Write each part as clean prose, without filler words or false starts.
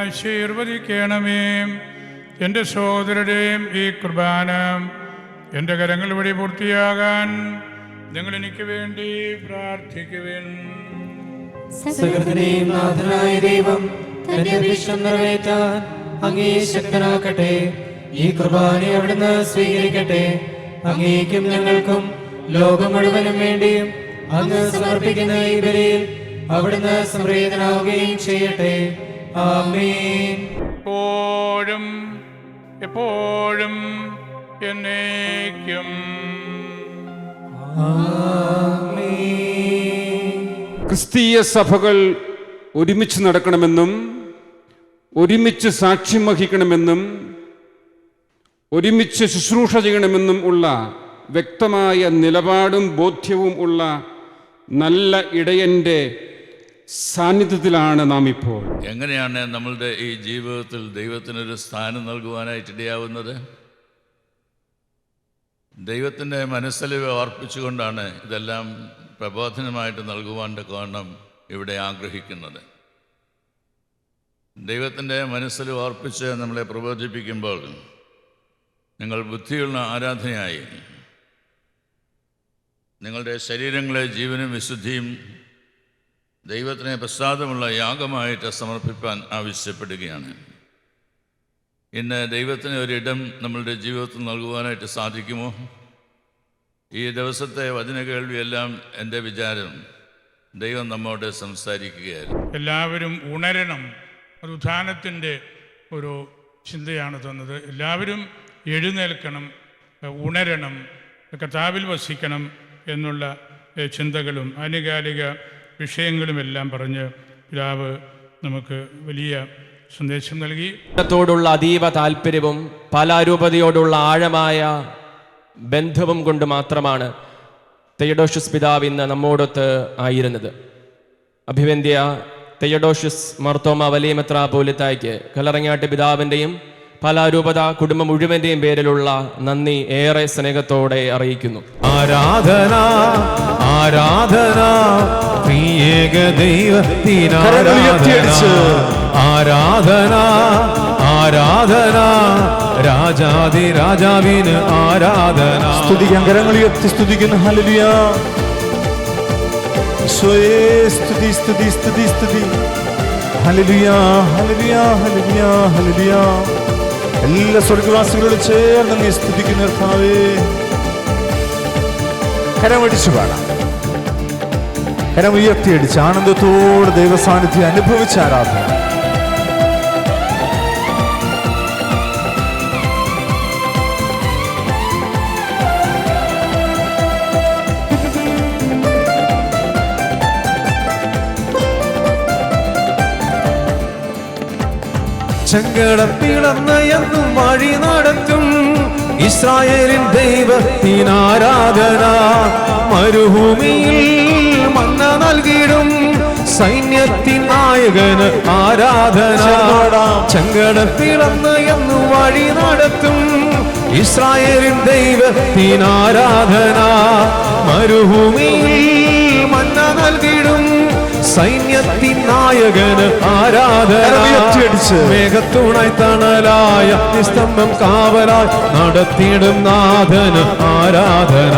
ആശീർവദിക്കണമേ. എൻ്റെ സഹോദരരുടെയും ഈ കുർബാന എൻ്റെ കരങ്ങൾ വഴി പൂർത്തിയാകാൻ നിങ്ങൾ എനിക്ക് വേണ്ടി പ്രാർത്ഥിക്കുവിൻ. സകലത്തിന്റെയും നാഥനായ ദൈവം തന്റെ അഭിഷ്ടം നിറവേറ്റാൻ അങ്ങേ ശക്തനാക്കട്ടെ. ഈ കുർബാന അവിടുന്ന് സ്വീകരിക്കട്ടെ. അങ്ങേക്കും ഞങ്ങൾക്കും ലോകം മുഴുവനും വേണ്ടിയും അങ്ങ് സമർപ്പിക്കുന്ന ഈ ബലിയിൽ അവിടുന്ന് സംപ്രീതനാവുകയും ചെയ്യട്ടെ. ആമേൻ. എപ്പോഴും എപ്പോഴും എന്നേക്കും. ക്രിസ്തീയ സഭകൾ ഒരുമിച്ച് നടക്കണമെന്നും ഒരുമിച്ച് സാക്ഷ്യം വഹിക്കണമെന്നും ഒരുമിച്ച് ശുശ്രൂഷ ചെയ്യണമെന്നും ഉള്ള വ്യക്തമായ നിലപാടും ബോധ്യവും ഉള്ള നല്ല ഇടയൻ്റെ സാന്നിധ്യത്തിലാണ് നാം ഇപ്പോൾ. എങ്ങനെയാണ് നമ്മളുടെ ഈ ജീവിതത്തിൽ ദൈവത്തിനൊരു സ്ഥാനം നൽകുവാനായിട്ടിടയാവുന്നത്? ദൈവത്തിൻ്റെ മനസ്സിൽ ഓർപ്പിച്ചുകൊണ്ടാണ് ഇതെല്ലാം പ്രബോധനമായിട്ട് നൽകുവാൻ്റെ കാരണം ഇവിടെ ആഗ്രഹിക്കുന്നത്. ദൈവത്തിൻ്റെ മനസ്സിൽ ഓർപ്പിച്ച് നമ്മളെ പ്രബോധിപ്പിക്കുമ്പോൾ നിങ്ങൾ ബുദ്ധിയുള്ള ആരാധനയായി നിങ്ങളുടെ ശരീരങ്ങളെ ജീവനും വിശുദ്ധിയും ദൈവത്തിന് പ്രസാദമുള്ള യാഗമായിട്ട് സമർപ്പിക്കാൻ ആവശ്യപ്പെടുകയാണ്. ഇന്ന് ദൈവത്തിന് ഒരിടം നമ്മളുടെ ജീവിതത്തിൽ നൽകുവാനായിട്ട് സാധിക്കുമോ? ഈ ദിവസത്തെ വചന കേൾവിയെല്ലാം എൻ്റെ വിചാരം ദൈവം നമ്മോട് സംസാരിക്കുകയായിരുന്നു. എല്ലാവരും ഉണരണം. ഒരു ഉത്ഥാനത്തിൻ്റെ ഒരു ചിന്തയാണ് തന്നത്. എല്ലാവരും എഴുന്നേൽക്കണം, ഉണരണം, കർത്താവിൽ വസിക്കണം എന്നുള്ള ചിന്തകളും ആനുകാലിക വിഷയങ്ങളുമെല്ലാം പറഞ്ഞ് പിതാവ് നമുക്ക് വലിയ സന്ദേശം നൽകി. ത്തോടുള്ള അതീവ താല്പര്യവും പാലാരൂപതയോടുള്ള ആഴമായ ബന്ധവും കൊണ്ട് മാത്രമാണ് തെയഡോഷ്യസ് പിതാവ് ഇന്ന് നമ്മോടൊത്ത് ആയിരുന്നത്. അഭിവന്ദ്യ തെയഡോഷ്യസ് മാർത്തോമ വലിയ മെത്രാപ്പോലിത്തായ്ക്ക് കല്ലറങ്ങാട്ട് പിതാവിൻ്റെയും പാലാരൂപത കുടുംബം മുഴുവൻ്റെയും പേരിലുള്ള നന്ദി ഏറെ സ്നേഹത്തോടെ അറിയിക്കുന്നു. ആരാധന ആരാധന ത്രിയേക ദൈവത്തിനാരാധന, ആരാധന ആരാധന രാജാതി രാജാവിന് ആരാധന. സ്തുതിക്കാൻ കരങ്ങൾ ഉയർത്തി സ്തുതിക്കുന്നു. ഹല്ലേലൂയ. ഈശോയേ സ്തുതി സ്തുതി സ്തുതി സ്തുതി. Hallelujah hallelujah hallelujah hallelujah. എല്ലാ സ്വർഗ്ഗവാസികളോട് ചേർന്ന് നീ സ്തുതിക്കുന്ന കർത്താവേ. കരമടിച്ചു പാടാം. കരം ഉയർത്തിയടിച്ച് ആനന്ദത്തോടെ ദൈവസാന്നിധ്യം അനുഭവിച്ച ആരാധന. ചെങ്കടൽ പിളർന്ന എന്നും വഴി നടത്തും ഇസ്രായേലിൻ ദൈവത്തിനാരാധന. മരുഭൂമിയിൽ മന്ന നൽകിടും സൈന്യത്തിൻ നായകന് ആരാധന. ചെങ്കടൽ പിളർന്ന എന്നും വഴി നടത്തും ഇസ്രായേലിൻ ദൈവത്തിനാരാധന. മരുഭൂമിയിൽ മന്ന നൽകിടും സൈന്യത്തിൻ നായകന് ആരാധന. മേഘത്തൂണായി തണലായ നിസ്തംഭം കാവലായി നടത്തിയിടും നാഥന് ആരാധന.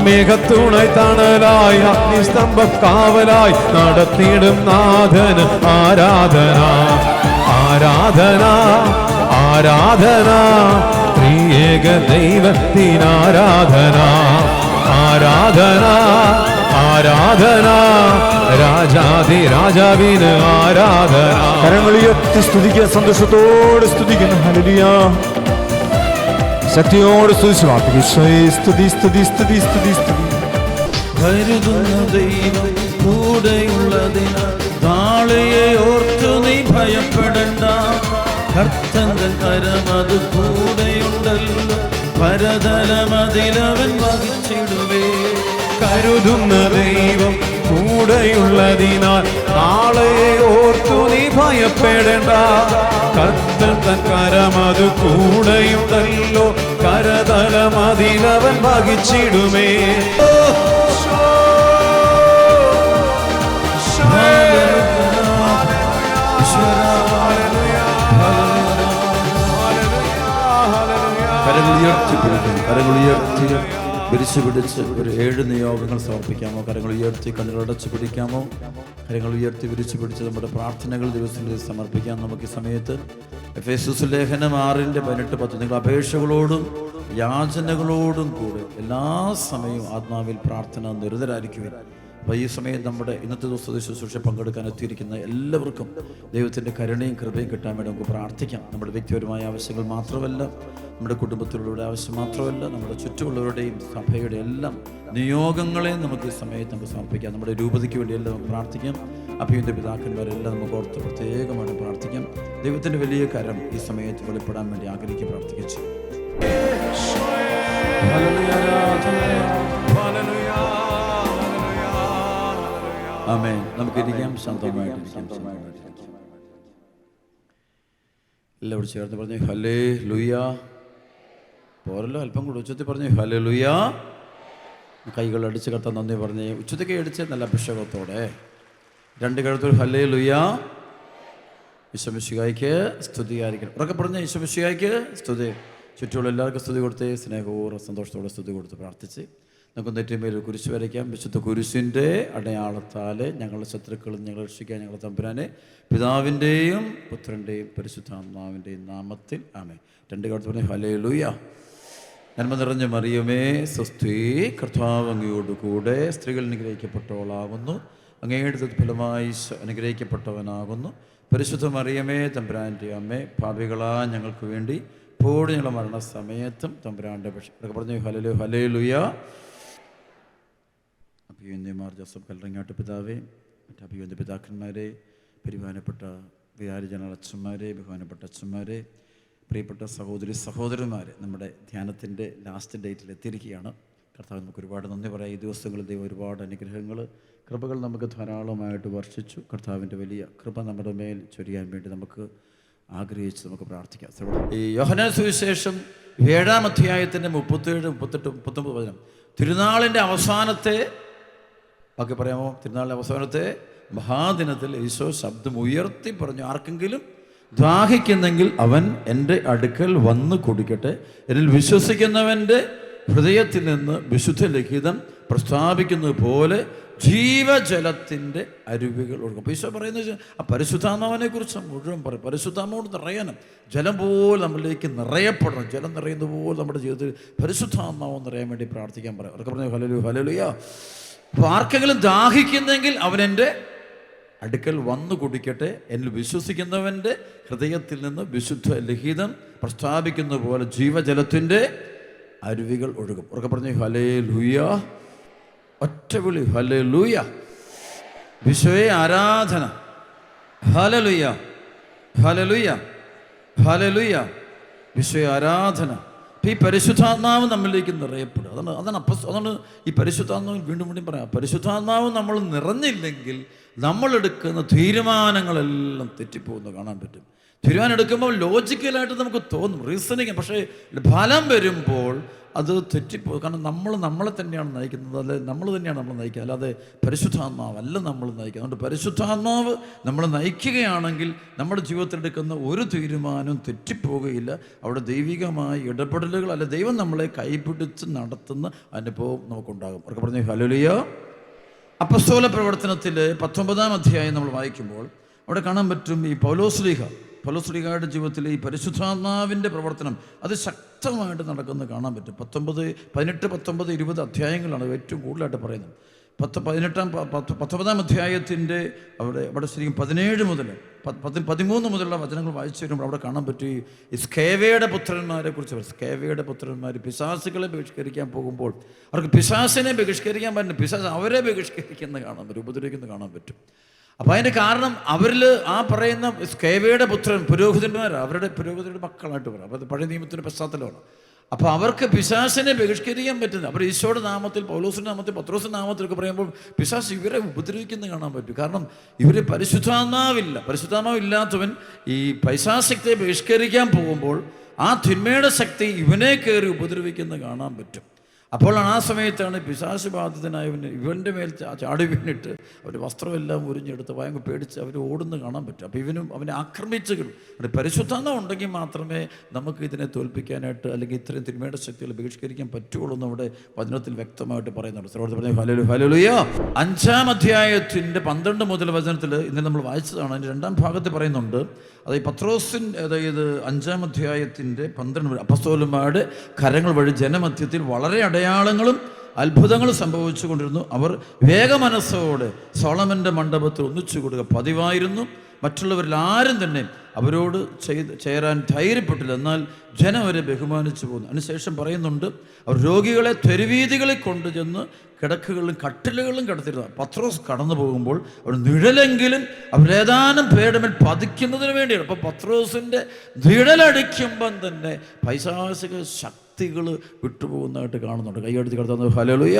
മേഘത്തൂണായി തണലായ നിസ്തംഭം കാവലായി നടത്തിയിടും നാഥന് ആരാധന. ആരാധന ആരാധന ത്രിയേക ദൈവത്തിനാരാധന. ആരാധന ആരാധന രാജാതി രാജാവിന് ആരാധന. കരങ്ങൾ ഉയർത്തി സ്തുതിക്കുക, സന്തോഷത്തോടെ സ്തുതിക്കുന്നു. ഹല്ലേലൂയ. ശക്തിയോട് സ്തുതിച്ച് പ്രാർത്ഥിക്കും. ഈശോയെ സ്തുതി സ്തുതി സ്തുതി സ്തുതി സ്തുതി. കരുതുന്ന ദൈവം കൂടെയുള്ളതിനാൽ നാളെയെ ഓർത്തു നീ ഭയപ്പെടണ്ട. കർത്തന്റെ കരമത് കൂടെയുണ്ടല്ലോ, പരതലമതിലവൻ വഹിച്ചിടുവേ. കരുതുന്ന ദൈവം കൂടെയുള്ളതിനാൽ നാളെ ഓർത്തു നീ ഭയപ്പെടേണ്ട. കർത്തൻ തൻ കരമത് കൂടെയുണ്ടല്ലോ, കരതലമതിലവൻ വഹിച്ചിടുമേ. കരങ്ങളുയർത്തി പിടിച്ചു പിടിച്ച് ഒരു 7 നിയോഗങ്ങൾ സമർപ്പിക്കാമോ? കരങ്ങൾ ഉയർത്തി കണ്ണുകളടച്ച് പിടിക്കാമോ? കരങ്ങൾ ഉയർത്തി പിടിച്ചു പിടിച്ച് നമ്മുടെ പ്രാർത്ഥനകൾ ദിവസങ്ങളിൽ സമർപ്പിക്കാം. നമുക്ക് ഈ സമയത്ത് എഫേസ്യസ് ലേഖനം 6:18-10 നിങ്ങൾ അപേക്ഷകളോടും യാചനകളോടും കൂടെ എല്ലാ സമയവും ആത്മാവിൽ പ്രാർത്ഥന നിരതരായിരിക്കുവിൻ. അപ്പോൾ ഈ സമയം നമ്മുടെ ഇന്നത്തെ ദിവസത്തെ ശുശ്രൂഷ പങ്കെടുക്കാൻ എത്തിയിരിക്കുന്ന എല്ലാവർക്കും ദൈവത്തിൻ്റെ കരുണയും കൃപയും കിട്ടാൻ വേണ്ടി നമുക്ക് പ്രാർത്ഥിക്കാം. നമ്മുടെ വ്യക്തിപരമായ ആവശ്യങ്ങൾ മാത്രമല്ല, നമ്മുടെ കുടുംബത്തിലുള്ളവരുടെ ആവശ്യം മാത്രമല്ല, നമ്മുടെ ചുറ്റുമുള്ളവരുടെയും സഭയുടെ എല്ലാം നിയോഗങ്ങളെയും നമുക്ക് ഈ സമയത്ത് നമുക്ക് സമർപ്പിക്കാം. നമ്മുടെ രൂപതയ്ക്ക് വേണ്ടിയെല്ലാം നമുക്ക് പ്രാർത്ഥിക്കാം. അഭിയുന്ന പിതാക്കന്മാരെല്ലാം നമുക്ക് ഓർത്ത് പ്രത്യേകമായിട്ട് പ്രാർത്ഥിക്കാം. ദൈവത്തിൻ്റെ വലിയ കരം ഈ സമയത്ത് വെളിപ്പെടാൻ വേണ്ടി ആഗ്രഹിക്കുക, പ്രാർത്ഥിച്ചു. ആമേൻ. നമുക്കിരിക്കാം, ശാന്തമായിട്ടിരിക്കാം. എല്ലാവരും ചേർന്ന് പറഞ്ഞു ഹല്ലേ ലുയാ. പോരല്ലോ, അല്പം കൂടെ ഉച്ചത്തിൽ പറഞ്ഞു ഹല്ലേ ലുയാ. കൈകൾ അടിച്ച് കർത്താൻ നന്ദി പറഞ്ഞ് ഉച്ചത്തേക്ക് അടിച്ച് നല്ല അഭിഷേകത്തോടെ 2 കഴുത്തിൽ ഹല്ലേ ലുയാ. ഈശോമിശിഹായ്ക്ക് സ്തുതിയായിരിക്കണം. ഉറക്കെ പറഞ്ഞ ഈശോമിശിഹായ്ക്ക് സ്തുതി. ചുറ്റുമുള്ള എല്ലാവർക്കും സ്തുതി കൊടുത്ത് സ്നേഹപൂർവ്വം സന്തോഷത്തോടെ സ്തുതി കൊടുത്ത് പ്രാർത്ഥിച്ച് നമുക്ക് നെറ്റിമേൽ കുരിശ് വരയ്ക്കാം. വിശുദ്ധ കുരിശിൻ്റെ അടയാളത്താൽ ഞങ്ങളുടെ ശത്രുക്കളും ഞങ്ങൾ രക്ഷിക്കാൻ ഞങ്ങളുടെ തമ്പുരാനെ പിതാവിൻ്റെയും പുത്രൻ്റെയും പരിശുദ്ധാത്മാവിൻ്റെയും നാമത്തിൽ ആമേൻ. 2 കഴുത്തിൽ പറഞ്ഞ് ഹല്ലേലൂയ. നന്മ നിറഞ്ഞ മറിയമേ സ്വസ്തി, കർത്താവ് അങ്ങയോടുകൂടെ സ്ത്രീകൾ അനുഗ്രഹിക്കപ്പെട്ടവളാകുന്നു, അങ്ങയുടെ ഫലമായി അനുഗ്രഹിക്കപ്പെട്ടവനാകുന്നു. പരിശുദ്ധ മറിയമേ തമ്പുരാൻ്റെ അമ്മേ, പാപികളാ ഞങ്ങൾക്ക് വേണ്ടി ഇപ്പോഴും ഞങ്ങളുടെ മരണസമയത്തും തമ്പുരാൻ്റെ പറഞ്ഞു ഹല്ലേലൂയ. അഭിവന്യമാർ ജോസഫ് കല്ലറങ്ങാട്ട് പിതാവേ, മറ്റ് അഭിവന്യ പിതാക്കന്മാരെ, ബഹുമാനപ്പെട്ട വികാരി ജനറൽ അച്ഛന്മാരെ, ബഹുമാനപ്പെട്ട അച്ഛന്മാരെ, പ്രിയപ്പെട്ട സഹോദരന്മാരെ, നമ്മുടെ ധ്യാനത്തിൻ്റെ ലാസ്റ്റ് ഡേറ്റിൽ എത്തിയിരിക്കുകയാണ്. കർത്താവ് നമുക്ക് ഒരുപാട് നന്ദി പറയാം. ഈ ദിവസങ്ങളിൽ ദൈവം ഒരുപാട് അനുഗ്രഹങ്ങൾ, കൃപകൾ നമുക്ക് ധാരാളമായിട്ട് വർഷിച്ചു. കർത്താവിൻ്റെ വലിയ കൃപ നമ്മുടെ മേൽ ചൊരിയാൻ വേണ്ടി നമുക്ക് ആഗ്രഹിച്ച് നമുക്ക് പ്രാർത്ഥിക്കാം. ഈ യോഹന്നാൻ സുവിശേഷം 7-ാം അധ്യായത്തിൻ്റെ 37, 38, 39 തിരുനാളിൻ്റെ അവസാനത്തെ ബാക്കി പറയാമോ? തിരുനാളിൻ്റെ അവസാനത്തെ മഹാദിനത്തിൽ ഈശോ ശബ്ദം ഉയർത്തി പറഞ്ഞു, ആർക്കെങ്കിലും ദാഹിക്കുന്നെങ്കിൽ അവൻ എൻ്റെ അടുക്കൽ വന്ന് കുടിക്കട്ടെ. എന്നിൽ വിശ്വസിക്കുന്നവൻ്റെ ഹൃദയത്തിൽ നിന്ന് വിശുദ്ധ ലിഖിതം പ്രസ്താവിക്കുന്നത് പോലെ ജീവജലത്തിൻ്റെ അരുവികൾ ഒഴുകും. അപ്പോൾ ഈശോ പറയുന്നത് ആ പരിശുദ്ധാത്മാവിനെ കുറിച്ച് മുഴുവൻ പറയും. പരിശുദ്ധാത്മാവോട് നിറയാനും ജലം പോലെ നമ്മളിലേക്ക് നിറയപ്പെടണം. ജലം നിറയുന്നത് പോലെ നമ്മുടെ ജീവിതത്തിൽ പരിശുദ്ധാത്മാവ് നിറയാൻ വേണ്ടി പ്രാർത്ഥിക്കാൻ പറയാം. അവർക്ക് പറഞ്ഞു ഹല്ലേലൂയ. അപ്പോൾ ആർക്കെങ്കിലും ദാഹിക്കുന്നെങ്കിൽ അവനെൻ്റെ അടുക്കൽ വന്നു കുടിക്കട്ടെ. എന്നിൽ വിശ്വസിക്കുന്നവൻ്റെ ഹൃദയത്തിൽ നിന്ന് വിശുദ്ധ ലിഖിതം പ്രസ്താവിക്കുന്ന പോലെ ജീവജലത്തിൻ്റെ അരുവികൾ ഒഴുകും. അവർക്ക് പറഞ്ഞു ഹല്ലേലൂയ. ഒറ്റ വിളി ഹല്ലേലൂയ. ഈശോയെ ആരാധന. Hallelujah, hallelujah, hallelujah. ഈശോയെ ആരാധന. അപ്പം ഈ പരിശുദ്ധാത്മാവ് നമ്മളിലേക്ക് നിറയപ്പെടും. അതാണ് ഈ പരിശുദ്ധാത്മാവ് വീണ്ടും വീണ്ടും പറയാം. പരിശുദ്ധാത്മാവ് നമ്മൾ നിറഞ്ഞില്ലെങ്കിൽ നമ്മളെടുക്കുന്ന തീരുമാനങ്ങളെല്ലാം തെറ്റിപ്പോകുന്നത് കാണാൻ പറ്റും. തീരുമാനം എടുക്കുമ്പോൾ ലോജിക്കലായിട്ട് നമുക്ക് തോന്നും, റീസണിങ്, പക്ഷേ ഫലം വരുമ്പോൾ അത് തെറ്റിപ്പോകും. കാരണം നമ്മളെ തന്നെയാണ് നയിക്കുന്നത്, അല്ലെ നമ്മൾ തന്നെയാണ് നമ്മൾ നയിക്കുന്നത്, അല്ലാതെ പരിശുദ്ധാത്മാവല്ല നമ്മൾ നയിക്കുന്നത്. അതുകൊണ്ട് പരിശുദ്ധാത്മാവ് നമ്മൾ നയിക്കുകയാണെങ്കിൽ നമ്മുടെ ജീവിതത്തിൽ എടുക്കുന്ന ഒരു തീരുമാനവും തെറ്റിപ്പോവുകയില്ല. അവിടെ ദൈവികമായ ഇടപെടലുകൾ, അല്ലെ ദൈവം നമ്മളെ കൈപിടിച്ച് നടത്തുന്ന അനുഭവം നമുക്കുണ്ടാകും. അവർക്ക് പറഞ്ഞു ഹല്ലേലൂയ. അപ്പസ്തോല പ്രവർത്തനത്തിൽ 19-ാം അധ്യായം നമ്മൾ വായിക്കുമ്പോൾ അവിടെ കാണാൻ പറ്റും ഈ പൗലോസ്ലീഹയുടെ ജീവിതത്തിൽ ഈ പരിശുദ്ധാത്മാവിൻ്റെ പ്രവർത്തനം അത് ശക്തമായിട്ട് നടക്കുന്നത് കാണാൻ പറ്റും. 18, 19, 20 അധ്യായങ്ങളാണ് ഏറ്റവും കൂടുതലായിട്ട് പറയുന്നത്. 19-ാം അധ്യായത്തിൻ്റെ അവിടെ ശരിക്കും 17 മുതൽ 13 മുതലുള്ള വചനങ്ങൾ വായിച്ചു വരുമ്പോൾ അവിടെ കാണാൻ പറ്റി ഈ സ്കേവയുടെ പുത്രന്മാരെ കുറിച്ച്. സ്കേവയുടെ പുത്രന്മാർ പിശാസുകളെ ബഹിഷ്കരിക്കാൻ പോകുമ്പോൾ അവർക്ക് പിശാസിനെ ബഹിഷ്കരിക്കാൻ പറ്റും, പിശാസ് അവരെ ബഹിഷ്കരിക്കുന്നത് കാണാൻ പറ്റും, ഉപദ്രവിക്കുന്നത് കാണാൻ പറ്റും. അപ്പോൾ അതിൻ്റെ കാരണം അവരിൽ ആ പറയുന്ന സ്കേവയുടെ പുത്രൻ പുരോഹിതന്മാർ, അവരുടെ പുരോഹിതരുടെ മക്കളായിട്ട് പറയാം. അപ്പോൾ അത് പഴയ നിയമത്തിൻ്റെ പശ്ചാത്തലമാണ്. അപ്പോൾ അവർക്ക് പിശാസിനെ ബഹിഷ്കരിക്കാൻ പറ്റുന്നത്, അവർ ഈശോയുടെ നാമത്തിൽ, പൗലോസിൻ്റെ നാമത്തിൽ, പത്രോസിൻ്റെ നാമത്തിലൊക്കെ പറയുമ്പോൾ പിശാസ് ഇവരെ ഉപദ്രവിക്കുന്നത് കാണാൻ പറ്റും. കാരണം ഇവർ പരിശുദ്ധാത്മാവില്ലാത്തവൻ ഈ പൈശാശക്തിയെ ബഹിഷ്കരിക്കാൻ പോകുമ്പോൾ ആ തിന്മയുടെ ശക്തി ഇവനെ കയറി ഉപദ്രവിക്കുന്നത് കാണാൻ പറ്റും. അപ്പോഴാണ് ആ സമയത്താണ് പിശാച് ബാധിതനായവന് ഇവൻ്റെ മേൽ ചാടി വീണിട്ട് അവർ വസ്ത്രമെല്ലാം ഉരിഞ്ഞെടുത്ത് ഭയങ്കര പേടിച്ച് അവർ ഓടുന്നു കാണാൻ പറ്റും. അപ്പോൾ ഇവനും അവനെ ആക്രമിച്ചുകൾ. അവിടെ പരിശുദ്ധാത്മ ഉണ്ടെങ്കിൽ മാത്രമേ നമുക്ക് ഇതിനെ തോൽപ്പിക്കാനായിട്ട് അല്ലെങ്കിൽ ഇത്രയും തിന്മയുടെ ശക്തികൾ ബഹിഷ്കരിക്കാൻ പറ്റുള്ളൂ എന്ന് അവിടെ വചനത്തിൽ വ്യക്തമായിട്ട് പറയുന്നുണ്ട്. സർവ്വത്തിൽ പറഞ്ഞു ഹല്ലേലൂയ. 5-ാം അധ്യായത്തിൻ്റെ 12 മുതൽ വചനത്തിൽ ഇന്നലെ നമ്മൾ വായിച്ചതാണ്. അതിൻ്റെ 2-ാം ഭാഗത്ത് പറയുന്നുണ്ട്. അതായത് അതായത് 5-ാം അധ്യായത്തിൻ്റെ 12 അപ്പസ്തോലന്മാരുടെ കരങ്ങൾ വഴി ജനമധ്യത്തിൽ വളരെ അടയാളങ്ങളും അത്ഭുതങ്ങളും സംഭവിച്ചു കൊണ്ടിരുന്നു. അവർ വേഗമനസ്സോടെ സോളമൻ്റെ മണ്ഡപത്തിൽ ഒന്നിച്ചു കൂടുക പതിവായിരുന്നു. മറ്റുള്ളവരിൽ ആരും തന്നെ അവരോട് ചേരാൻ ധൈര്യപ്പെട്ടില്ല. എന്നാൽ ജനം അവരെ ബഹുമാനിച്ചു പോകുന്നു. അതിനുശേഷം പറയുന്നുണ്ട്, അവർ രോഗികളെ തെരുവീതികളിൽ കൊണ്ടുചെന്ന് കിടക്കുകളിലും കട്ടിലുകളിലും കിടത്തിരുന്നു. പത്രോസ് കടന്നു പോകുമ്പോൾ അവർ നിഴലെങ്കിലും അവരേതാനും പേരുടെ മേൽ പതിക്കുന്നതിന് വേണ്ടിയാണ്. അപ്പോൾ പത്രോസിൻ്റെ നിഴലടിക്കുമ്പം തന്നെ പൈശാചിക ശക്തികൾ വിട്ടുപോകുന്നതായിട്ട് കാണുന്നുണ്ട്. കൈയടിച്ച് കിടത്തുന്നത് ഹല്ലേലൂയ.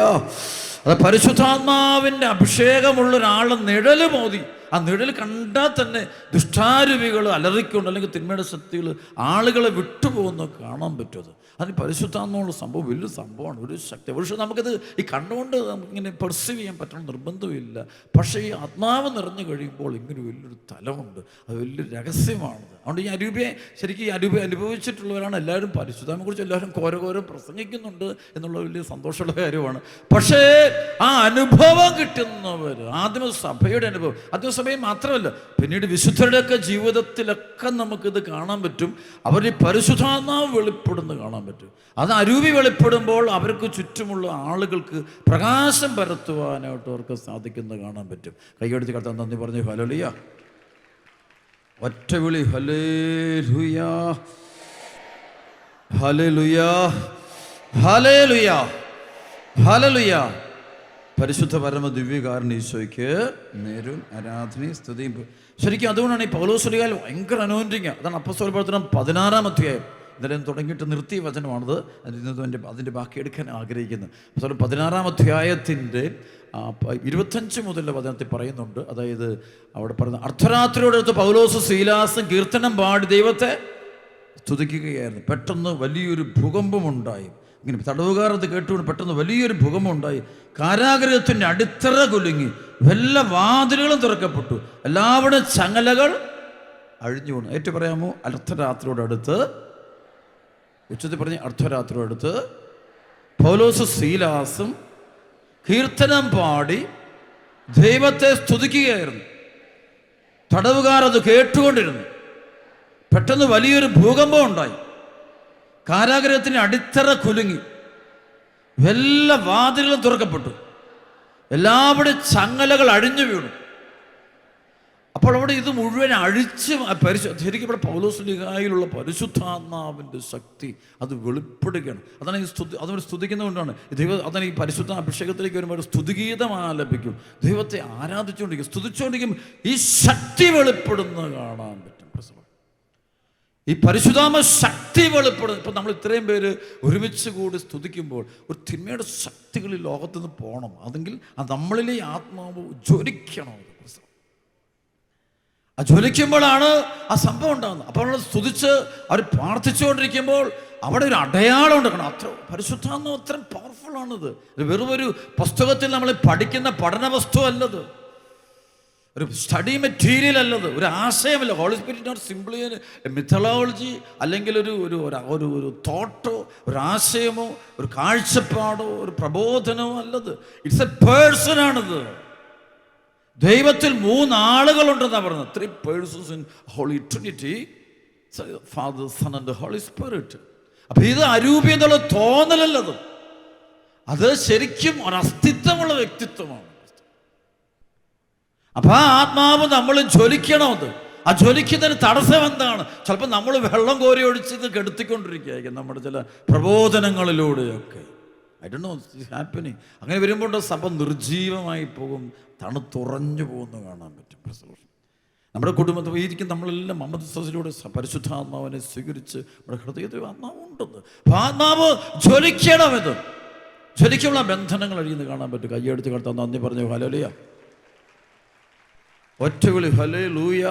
അത് പരിശുദ്ധാത്മാവിൻ്റെ അഭിഷേകമുള്ള ഒരാളെ നിഴല് മോദി, ആ നിഴൽ കണ്ടാൽ തന്നെ ദുഷ്ടാരൂപികൾ അലറിക്കൊണ്ട് അല്ലെങ്കിൽ തിന്മയുടെ ശക്തികൾ ആളുകളെ വിട്ടുപോകുന്നത് കാണാൻ പറ്റും. അതിന് പരിശുദ്ധാത്മാവുള്ള സംഭവം വലിയൊരു സംഭവമാണ്, ഒരു ശക്തി. പക്ഷേ നമുക്കത് ഈ കണ്ണുകൊണ്ട് നമുക്കിങ്ങനെ പെർസീവ് ചെയ്യാൻ പറ്റണം നിർബന്ധമില്ല. പക്ഷേ ഈ ആത്മാവ് നിറഞ്ഞു കഴിയുമ്പോൾ ഇങ്ങനെ വലിയൊരു തലമുണ്ട്, അത് വലിയൊരു രഹസ്യമാണത്. അതുകൊണ്ട് ഈ അരൂപയെ ശരിക്കും ഈ അരൂപയെ അനുഭവിച്ചിട്ടുള്ളവരാണ് എല്ലാവരും. പരിശുദ്ധാത്മയെക്കുറിച്ച് എല്ലാവരും കോരകോരം പ്രസംഗിക്കുന്നുണ്ട് എന്നുള്ള വലിയ സന്തോഷമുള്ള കാര്യമാണ്. പക്ഷേ ആ അനുഭവം കിട്ടുന്നവർ, ആദിമസഭയുടെ അനുഭവം, ആദിമസഭയിൽ മാത്രമല്ല പിന്നീട് വിശുദ്ധരുടെയൊക്കെ ജീവിതത്തിലൊക്കെ നമുക്കിത് കാണാൻ പറ്റും. അവർ ഈ പരിശുദ്ധാത്മാവ് വെളിപ്പെടുന്നത് കാണാൻ പറ്റും. അത് അരൂപി വെളിപ്പെടുമ്പോൾ അവർക്ക് ചുറ്റുമുള്ള ആളുകൾക്ക് പ്രകാശം പരത്തുവാനായിട്ട് അവർക്ക് സാധിക്കുന്നത് കാണാൻ പറ്റും. കൈയടിച്ച് കടത്താൻ നന്ദി പറഞ്ഞു ഹല്ലേലൂയ. ഒറ്റ വിളി ഹല്ലേലൂയ, ഹല്ലേലൂയ, ഹല്ലേലൂയ, ഹല്ലേലൂയ. പരിശുദ്ധ പരമ ദിവ്യകാരൻ ഈശോയ്ക്ക് നേരും ആരാധനയും സ്തുതിയും. ശരിക്കും അതുകൊണ്ടാണ് ഈ പൗലോസ്ലീഹയിൽ ഭയങ്കര അനോയിന്റിങ്. അതാണ് അപ്പോസ്തല പ്രവർത്തനം 16-ാം അധ്യായം. ഇന്നലെ തുടങ്ങിയിട്ട് നിർത്തിയ വചനമാണത്. അതിൻ്റെ ബാക്കി എടുക്കാൻ ആഗ്രഹിക്കുന്നത്. 16-ാം അധ്യായത്തിൻ്റെ 25 മുതലുള്ള വചനത്തിൽ പറയുന്നുണ്ട്. അതായത് അവിടെ പറയുന്നത്, അർദ്ധരാത്രിയോടടുത്ത് പൗലോസ് സീലാസും കീർത്തനം പാടി ദൈവത്തെ സ്തുതിക്കുകയായിരുന്നു. പെട്ടെന്ന് വലിയൊരു ഭൂകമ്പമുണ്ടായി. ഇങ്ങനെ തടവുകാർ അത് കേട്ടുകൊണ്ട് പെട്ടെന്ന് വലിയൊരു ഭൂകമ്പമുണ്ടായി. കാരാഗൃഹത്തിൻ്റെ അടിത്തറ കുലുങ്ങി, എല്ലാ വാതിലുകളും തുറക്കപ്പെട്ടു, എല്ലാവരുടെ ചങ്ങലകൾ അഴിഞ്ഞു വീണു. ഏറ്റു പറയാമോ? അർദ്ധരാത്രിയോടടുത്ത്, ഉച്ചത്തിൽ പറഞ്ഞ് അർദ്ധരാത്രിയോടടുത്ത് പൗലോസ് സീലാസും കീർത്തനം പാടി ദൈവത്തെ സ്തുതിക്കുകയായിരുന്നു. തടവുകാർ അത് കേട്ടുകൊണ്ടിരുന്നു. പെട്ടെന്ന് വലിയൊരു ഭൂകമ്പം ഉണ്ടായി. കാരാഗൃഹത്തിൻ്റെ അടിത്തറ കുലുങ്ങി, എല്ലാ വാതിലുകളും തുറക്കപ്പെട്ടു, എല്ലാവരുടെയും ചങ്ങലകൾ അഴിഞ്ഞു വീണു. അപ്പോൾ അവിടെ ഇത് മുഴുവൻ അഴിച്ച് ശരിക്കും ഇവിടെ പൗലോസ്ലീഹായിലുള്ള പരിശുദ്ധാത്മാവിൻ്റെ ശക്തി അത് വെളിപ്പെടുകയാണ്. അതാണ് ഈ അതുകൊണ്ട് സ്തുതിക്കുന്നതുകൊണ്ടാണ് അതാണ് ഈ പരിശുദ്ധ അഭിഷേകത്തിലേക്ക് വരുമ്പോൾ സ്തുതിഗീതം ആലപിക്കും, ദൈവത്തെ ആരാധിച്ചുകൊണ്ടിരിക്കും, സ്തുതിച്ചുകൊണ്ടിരിക്കും. ഈ ശക്തി വെളിപ്പെടുന്നത് കാണാൻ പറ്റും. ഈ പരിശുദ്ധാത്മ ശക്തി വെളിപ്പെടുന്നു. ഇപ്പം നമ്മൾ ഇത്രയും പേര് ഒരുമിച്ച് കൂടി സ്തുതിക്കുമ്പോൾ ഒരു തിന്മയുടെ ശക്തികൾ ഈ ലോകത്ത് നിന്ന് പോകണം. അതെങ്കിൽ അത് നമ്മളിലെ ആത്മാവ് ജ്വലിക്കണം. ആ ജ്വലിക്കുമ്പോഴാണ് ആ സംഭവം ഉണ്ടാകുന്നത്. അപ്പോൾ നമ്മൾ സ്തുതിച്ച് അവർ പ്രാർത്ഥിച്ചുകൊണ്ടിരിക്കുമ്പോൾ അവിടെ ഒരു അടയാളം ഉണ്ടാക്കണം. അത്ര പരിശുദ്ധാത്മാവ് അത്രയും പവർഫുൾ ആണിത്. വെറും ഒരു പുസ്തകത്തിൽ നമ്മൾ പഠിക്കുന്ന പഠന വസ്തു അല്ലത്, ഒരു സ്റ്റഡി മെറ്റീരിയൽ അല്ലത്, ഒരു ആശയമല്ല. Holy Spirit not simply mythology അല്ലെങ്കിൽ ഒരു തോട്ടോ ഒരു ആശയമോ ഒരു കാഴ്ചപ്പാടോ ഒരു പ്രബോധനമോ അല്ലത്. ഇറ്റ്സ് എ പേഴ്സൺ ആണിത്. ദൈവത്തിൽ 3 ആളുകളുണ്ടെന്നാണ് പറയുന്നത്. 3 persons in Holy Trinity, Father, Son and the Holy Spirit. അപ്പം ഇത് അരൂപി എന്നുള്ള തോന്നലല്ലത്. അത് ശരിക്കും ഒരു അസ്തിത്വമുള്ള വ്യക്തിത്വമാണ്. അപ്പം ആ ആത്മാവ് നമ്മൾ ജ്വലിക്കണം. അത് ആ ജ്വലിക്കുന്നതിന് തടസ്സം എന്താണ്? ചിലപ്പോൾ നമ്മൾ വെള്ളം കോരി ഒഴിച്ച് കെടുത്തിക്കൊണ്ടിരിക്കുകയായിരിക്കും നമ്മുടെ ചില പ്രബോധനങ്ങളിലൂടെയൊക്കെ. I don't know happening. അങ്ങനെ വരുമ്പോൾ സഭ നിർജീവമായി പോകും, തണുത്തുറഞ്ഞു പോകുന്നു കാണാൻ പറ്റും. നമ്മുടെ കുടുംബത്തിൽ ഇരിക്കും നമ്മളെല്ലാം മമ്മദിലൂടെ പരിശുദ്ധാത്മാവിനെ സ്വീകരിച്ച് നമ്മുടെ ഹൃദയത്തിൽ ആത്മാവുണ്ടെന്ന്. അപ്പം ആത്മാവ് ജ്വലിക്കണം. ഇത് ജ്വലിക്കുള്ള ബന്ധനങ്ങൾ അഴിയുന്നത് കാണാൻ പറ്റും. കയ്യടിച്ച് കടത്താൻ നന്ദി പറഞ്ഞു. ഹല്ലേലൂയ. ഒറ്റവിളി ഹല്ലേലൂയ.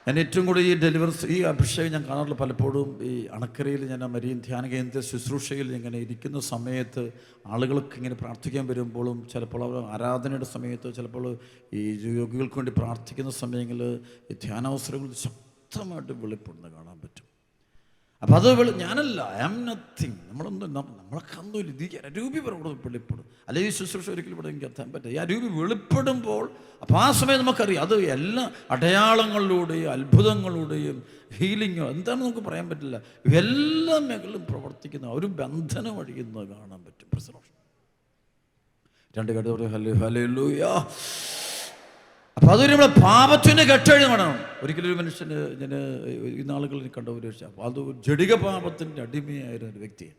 ഞാൻ ഏറ്റവും കൂടുതൽ ഈ ഡെലിവറൻസ്, ഈ അഭിഷേകം ഞാൻ കാണാറുള്ള പലപ്പോഴും ഈ അണക്കരയിൽ ഞാൻ ആ മരിയൻ ധ്യാന കേന്ദ്ര ശുശ്രൂഷയിൽ ഇങ്ങനെ ഇരിക്കുന്ന സമയത്ത് ആളുകൾക്ക് ഇങ്ങനെ പ്രാർത്ഥിക്കാൻ വരുമ്പോഴും, ചിലപ്പോൾ അവർ ആരാധനയുടെ സമയത്ത്, ചിലപ്പോൾ ഈ രോഗികൾക്ക് വേണ്ടി പ്രാർത്ഥിക്കുന്ന സമയങ്ങളിൽ ഈ ധ്യാനാവസരങ്ങൾ ശക്തമായിട്ട് വെളിപ്പെടുന്നത് കാണാൻ പറ്റും. അപ്പം അത് ഞാനല്ല, ഐ ആം നത്തിങ്. നമ്മളൊക്കെ ഒന്നുമില്ല. ഇത് അരൂപി വെളിപ്പെടും. അല്ലെങ്കിൽ ഈ ശുശ്രൂഷ ഒരിക്കലും ഇവിടെ എനിക്ക് എത്താൻ പറ്റില്ല. ഈ അരൂപി വെളിപ്പെടുമ്പോൾ അപ്പം ആ സമയം നമുക്കറിയാം അത് എല്ലാ അടയാളങ്ങളിലൂടെയും അത്ഭുതങ്ങളിലൂടെയും ഹീലിങ്ങോ എന്താണെന്ന് നമുക്ക് പറയാൻ പറ്റില്ല. എല്ലാ മേഖലയിലും പ്രവർത്തിക്കുന്ന ഒരു ബന്ധനം അഴിയുന്നത് കാണാൻ പറ്റും. രണ്ട് കട ഹല്ലേലൂയ. അപ്പം അതൊരു നമ്മുടെ പാപത്തിൻ്റെ കെട്ടെഴുതണം. ഒരിക്കലും ഒരു മനുഷ്യന് ഞാൻ ഈ നാളുകളിൽ കണ്ട ഒരു അപ്പോൾ അത് ജഡിക പാപത്തിൻ്റെ അടിമയായിരുന്ന ഒരു വ്യക്തിയാണ്.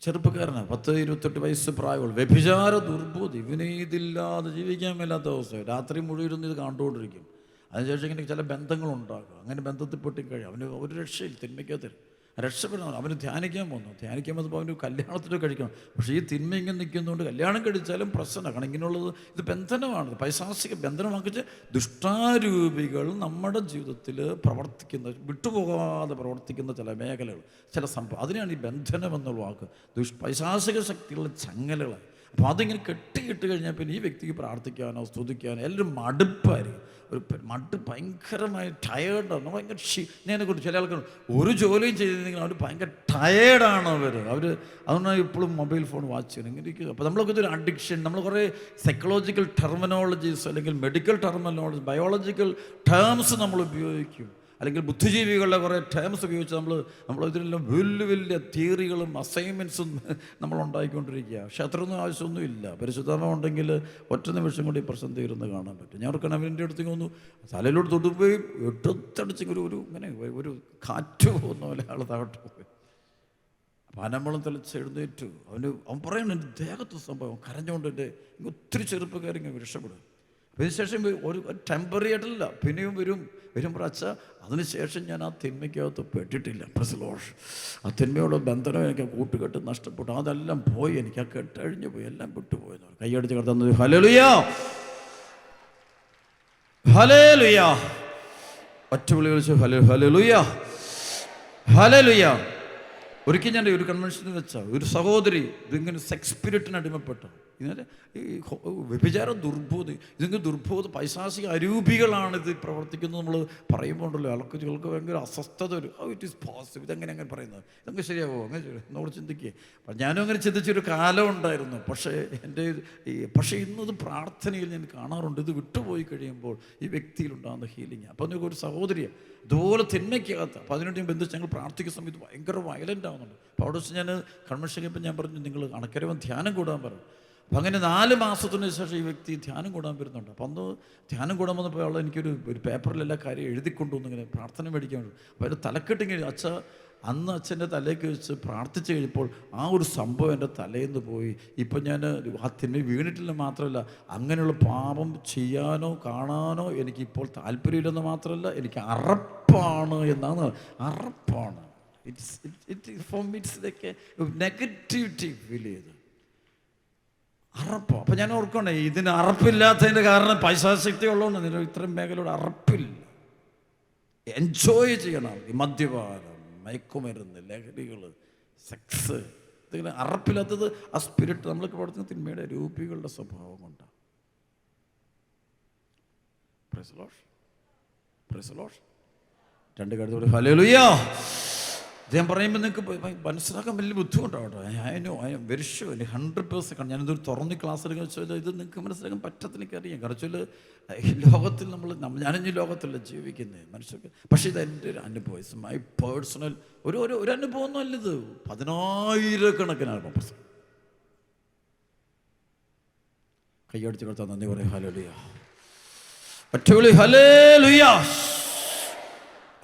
ചെറുപ്പക്കാരനാണ്, 10-28 വയസ്സ് പ്രായമുള്ളൂ. വ്യഭിചാര ദുർബോധം. ഇവനെ ഇതില്ലാതെ ജീവിക്കാൻ മേലാത്ത അവസ്ഥ. രാത്രി മുഴുവൻ ഇത് കണ്ടുകൊണ്ടിരിക്കും. അതിനുശേഷം ഇങ്ങനെ ചില ബന്ധങ്ങളുണ്ടാകും. അങ്ങനെ ബന്ധത്തിൽപ്പെട്ട് കഴിയും. അവന് ഒരു രക്ഷയിൽ തിന്മയ്ക്കകത്ത് രക്ഷപ്പെടണം. അവന് ധ്യാനിക്കാൻ പോകുന്നു. ധ്യാനിക്കാൻ വന്നപ്പോൾ അവന് കല്യാണത്തിൽ കഴിക്കണം. പക്ഷേ ഈ തിന്മ ഇങ്ങനെ നിൽക്കുന്നതുകൊണ്ട് കല്യാണം കഴിച്ചാലും പ്രശ്നമാണ്. കാരണം ഇങ്ങനെയുള്ളത് ഇത് ബന്ധനമാണ്, പൈശാചിക ബന്ധനമാക്കിച്ച് ദുഷ്ടാരൂപികൾ നമ്മുടെ ജീവിതത്തിൽ പ്രവർത്തിക്കുന്ന, വിട്ടുപോകാതെ പ്രവർത്തിക്കുന്ന ചില മേഖലകൾ, ചില സംഭവം, അതിനാണ് ഈ ബന്ധനം എന്നുള്ള വാക്ക്. പൈശാചിക ശക്തികളുടെ ചങ്ങലകളായി. അപ്പോൾ അതിങ്ങനെ കെട്ടിയിട്ട് കഴിഞ്ഞാൽ പിന്നെ ഈ വ്യക്തിക്ക് പ്രാർത്ഥിക്കാനോ സ്തുതിക്കാനോ എല്ലാവരും മടുപ്പായിരിക്കും. ഒരു ഭയങ്കരമായി ടയേർഡാണ്. ഭയങ്കര ഇതിനെക്കുറിച്ച് ചില ആൾക്കാർ ഒരു ജോലിയും ചെയ്തിരുന്നെങ്കിൽ അവർ ഭയങ്കര ടയേർഡാണ്. അവർ അതുകൊണ്ടാണ് ഇപ്പോഴും മൊബൈൽ ഫോൺ വാച്ച് ചെയ്യണം ഇങ്ങനെ ഇരിക്കുക. അപ്പോൾ നമ്മളൊക്കെ ഇതൊരു അഡിക്ഷൻ. നമ്മൾ കുറേ സൈക്കോളജിക്കൽ ടെർമിനോളജീസ് അല്ലെങ്കിൽ മെഡിക്കൽ ടെർമിനോളജി, ബയോളജിക്കൽ ടേംസ് നമ്മൾ ഉപയോഗിക്കും. അല്ലെങ്കിൽ ബുദ്ധിജീവികളുടെ കുറേ ടേംസ് ഉപയോഗിച്ച് നമ്മൾ ഇതിലെല്ലാം വലിയ വലിയ തിയറികളും അസൈൻമെൻറ്റ്സും നമ്മൾ ഉണ്ടായിക്കൊണ്ടിരിക്കുക. പക്ഷെ അത്രയൊന്നും ആവശ്യമൊന്നുമില്ല. പരിശുദ്ധാത്മാവ് ഉണ്ടെങ്കിൽ ഒറ്റ നിമിഷം കൊണ്ട് ഈ പ്രശ്നം തീരുന്നത് കാണാൻ പറ്റും. ഞാൻ ഓർക്കണം അവൻ്റെ അടുത്തേക്ക് വന്നു, തലയിലോട്ട് തൊടുപോയി എടുത്തടിച്ചെങ്കിൽ ഇങ്ങനെ ഒരു കാറ്റ് പോകുന്ന പോലെ ആൾ താഴോട്ട് പോയി. അപ്പം അനമ്പളം തെളിച്ചെഴുന്നേറ്റു. അവൻ പറയണം എൻ്റെ ദേഹത്ത് സംഭവം കരഞ്ഞുകൊണ്ട് എൻ്റെ ഒത്തിരി ചെറുപ്പക്കാരിങ്ങനെ രക്ഷപ്പെടും. അതിനുശേഷം ഒരു ടെമ്പററി ആയിട്ടല്ല, പിന്നെയും വരുമ്പോൾ അച്ഛ അതിനുശേഷം ഞാൻ ആ തിന്മയ്ക്കകത്ത് പെട്ടിട്ടില്ല. ആ തിന്മയോട് ബന്ധനം എനിക്ക് കൂട്ടുകെട്ട് നഷ്ടപ്പെട്ടു. അതെല്ലാം പോയി, എനിക്ക് ആ കെട്ടഴിഞ്ഞു പോയി, എല്ലാം വിട്ടുപോയെന്ന് പറഞ്ഞു. കൈയടിച്ച് കിടത്തുന്നത് ഹല്ലേലൂയ, ഹല്ലേലൂയ. ഒറ്റ വിളി വിളിച്ചു ഹല്ലേലൂയ, ഹല്ലേലൂയ. ഒരിക്കൽ ഞാൻ ഒരു കൺവെൻഷനിൽ വെച്ചാൽ ഒരു സഹോദരി ഇതിങ്ങനെ സെക്സ് സ്പിരിറ്റിന് അടിമപ്പെട്ടു. ഇങ്ങനെ ഈ വ്യഭിചാര ദുർബോധം, ഇതിങ്ങനെ ദുർബോധ പൈശാചിക അരൂപികളാണ് ഇത് പ്രവർത്തിക്കുന്നത്. നമ്മൾ പറയുമ്പോൾ ഉണ്ടല്ലോ ആൾക്കാർക്ക് ഭയങ്കര അസ്വസ്ഥത വരും. ഇറ്റ് ഈസ് പോസിബിൾ, ഇതെങ്ങനെ അങ്ങനെ പറയുന്നത്, ഇതങ്ങനെ ശരിയാവോ, അങ്ങനെ നമ്മൾ ചിന്തിക്കുക. അപ്പം ഞാനും അങ്ങനെ ചിന്തിച്ചൊരു കാലം ഉണ്ടായിരുന്നു. പക്ഷേ ഇന്നത് പ്രാർത്ഥനയിൽ ഞാൻ കാണാറുണ്ട്. ഇത് വിട്ടുപോയി കഴിയുമ്പോൾ ഈ വ്യക്തിയിലുണ്ടാകുന്ന ഹീലിങ്. അപ്പം അതിനൊക്കെ ഒരു സഹോദരിയാണ് ഇതുപോലെ തിന്മയ്ക്കകത്ത്. അപ്പോൾ അതിനുവേണ്ടി ബന്ധിച്ച് ഞങ്ങൾ പ്രാർത്ഥിക്കുന്ന സമയത്ത് ഭയങ്കര വയലൻ്റ് ആവുന്നുണ്ട്. അപ്പോൾ അവിടെ വെച്ച് ഞാൻ കൺവെൻഷൻ കഴിയുമ്പോൾ ഞാൻ പറഞ്ഞു നിങ്ങൾ അണക്കരവൻ ധ്യാനം കൂടാൻ പറഞ്ഞു. അപ്പം അങ്ങനെ 4 മാസത്തിന് ശേഷം ഈ വ്യക്തി ധ്യാനം കൂടാൻ വരുന്നുണ്ട്. അപ്പം അന്ന് ധ്യാനം കൂടാൻ വന്നപ്പോൾ അവൾ എനിക്കൊരു പേപ്പറിൽ എല്ലാ കാര്യം എഴുതിക്കൊണ്ടുവന്ന് ഇങ്ങനെ പ്രാർത്ഥന മേടിക്കാൻ വേണ്ടി. അപ്പോൾ അതിൻ്റെ തലക്കെട്ടിങ്ങനെ അന്ന് അച്ഛൻ്റെ തലയ്ക്ക് വെച്ച് പ്രാർത്ഥിച്ച് കഴിഞ്ഞപ്പോൾ ആ ഒരു സംഭവം എൻ്റെ തലയിൽ നിന്ന് പോയി. ഇപ്പം ഞാൻ ആ തിന്മ വീണിട്ടില്ല, മാത്രമല്ല അങ്ങനെയുള്ള പാപം ചെയ്യാനോ കാണാനോ എനിക്കിപ്പോൾ താല്പര്യമില്ലെന്ന് മാത്രമല്ല, എനിക്ക് അറപ്പാണ് എന്നാണ്. അറപ്പാണ്. ഇറ്റ്സ് ലൈക്ക് നെഗറ്റിവിറ്റി ഫീൽ ചെയ്ത് അറപ്പോ. അപ്പം ഞാൻ ഓർക്കണേ ഇതിന് അറപ്പില്ലാത്തതിൻ്റെ കാരണം പൈശാചികത ഉള്ളതുകൊണ്ട് നിങ്ങൾ ഇത്രയും മേഖലയോട് അറപ്പില്ല. എൻജോയ് ചെയ്യണം. ഈ മദ്യപാനം, മയക്കുമരുന്ന്, ലഹരികൾ, സെക്സ്, ഇതിങ്ങനെ അറപ്പില്ലാത്തത് ആ സ്പിരിറ്റ് നമ്മൾക്ക് പഠിക്കുന്ന തിന്മയുടെ രൂപികളുടെ സ്വഭാവം കൊണ്ടാണ്. Praise the Lord, praise the Lord. 2 കടത്തോടെ ഹല്ലേലൂയ. അദ്ദേഹം പറയുമ്പോൾ നിങ്ങൾക്ക് മനസ്സിലാക്കാൻ വലിയ ബുദ്ധിമുട്ടാവട്ടോ. Very sure 100%. ഞാനിതൊരു തുറന്ന് ക്ലാസ് എടുക്കുന്ന വെച്ചാൽ ഇത് നിങ്ങൾക്ക് മനസ്സിലാക്കാൻ പറ്റത്തില്ല, എനിക്കറിയാം. കാരണം ഈ ലോകത്തിൽ ഞാനിഞ്ഞ് ലോകത്തല്ല ജീവിക്കുന്നത് മനുഷ്യർക്ക്. പക്ഷേ ഇത് എൻ്റെ ഒരു അനുഭവം, ഇറ്റ്സ് മൈ പേഴ്സണൽ ഒരു അനുഭവമൊന്നും അല്ല. ഇത് 10,000 കണക്കിനാണ് കൈയടിച്ച് കൊടുത്താൽ നന്ദി പറയും. ഹല്ലേലൂയ. ഒറ്റവിളി ഹല്ലേലൂയ,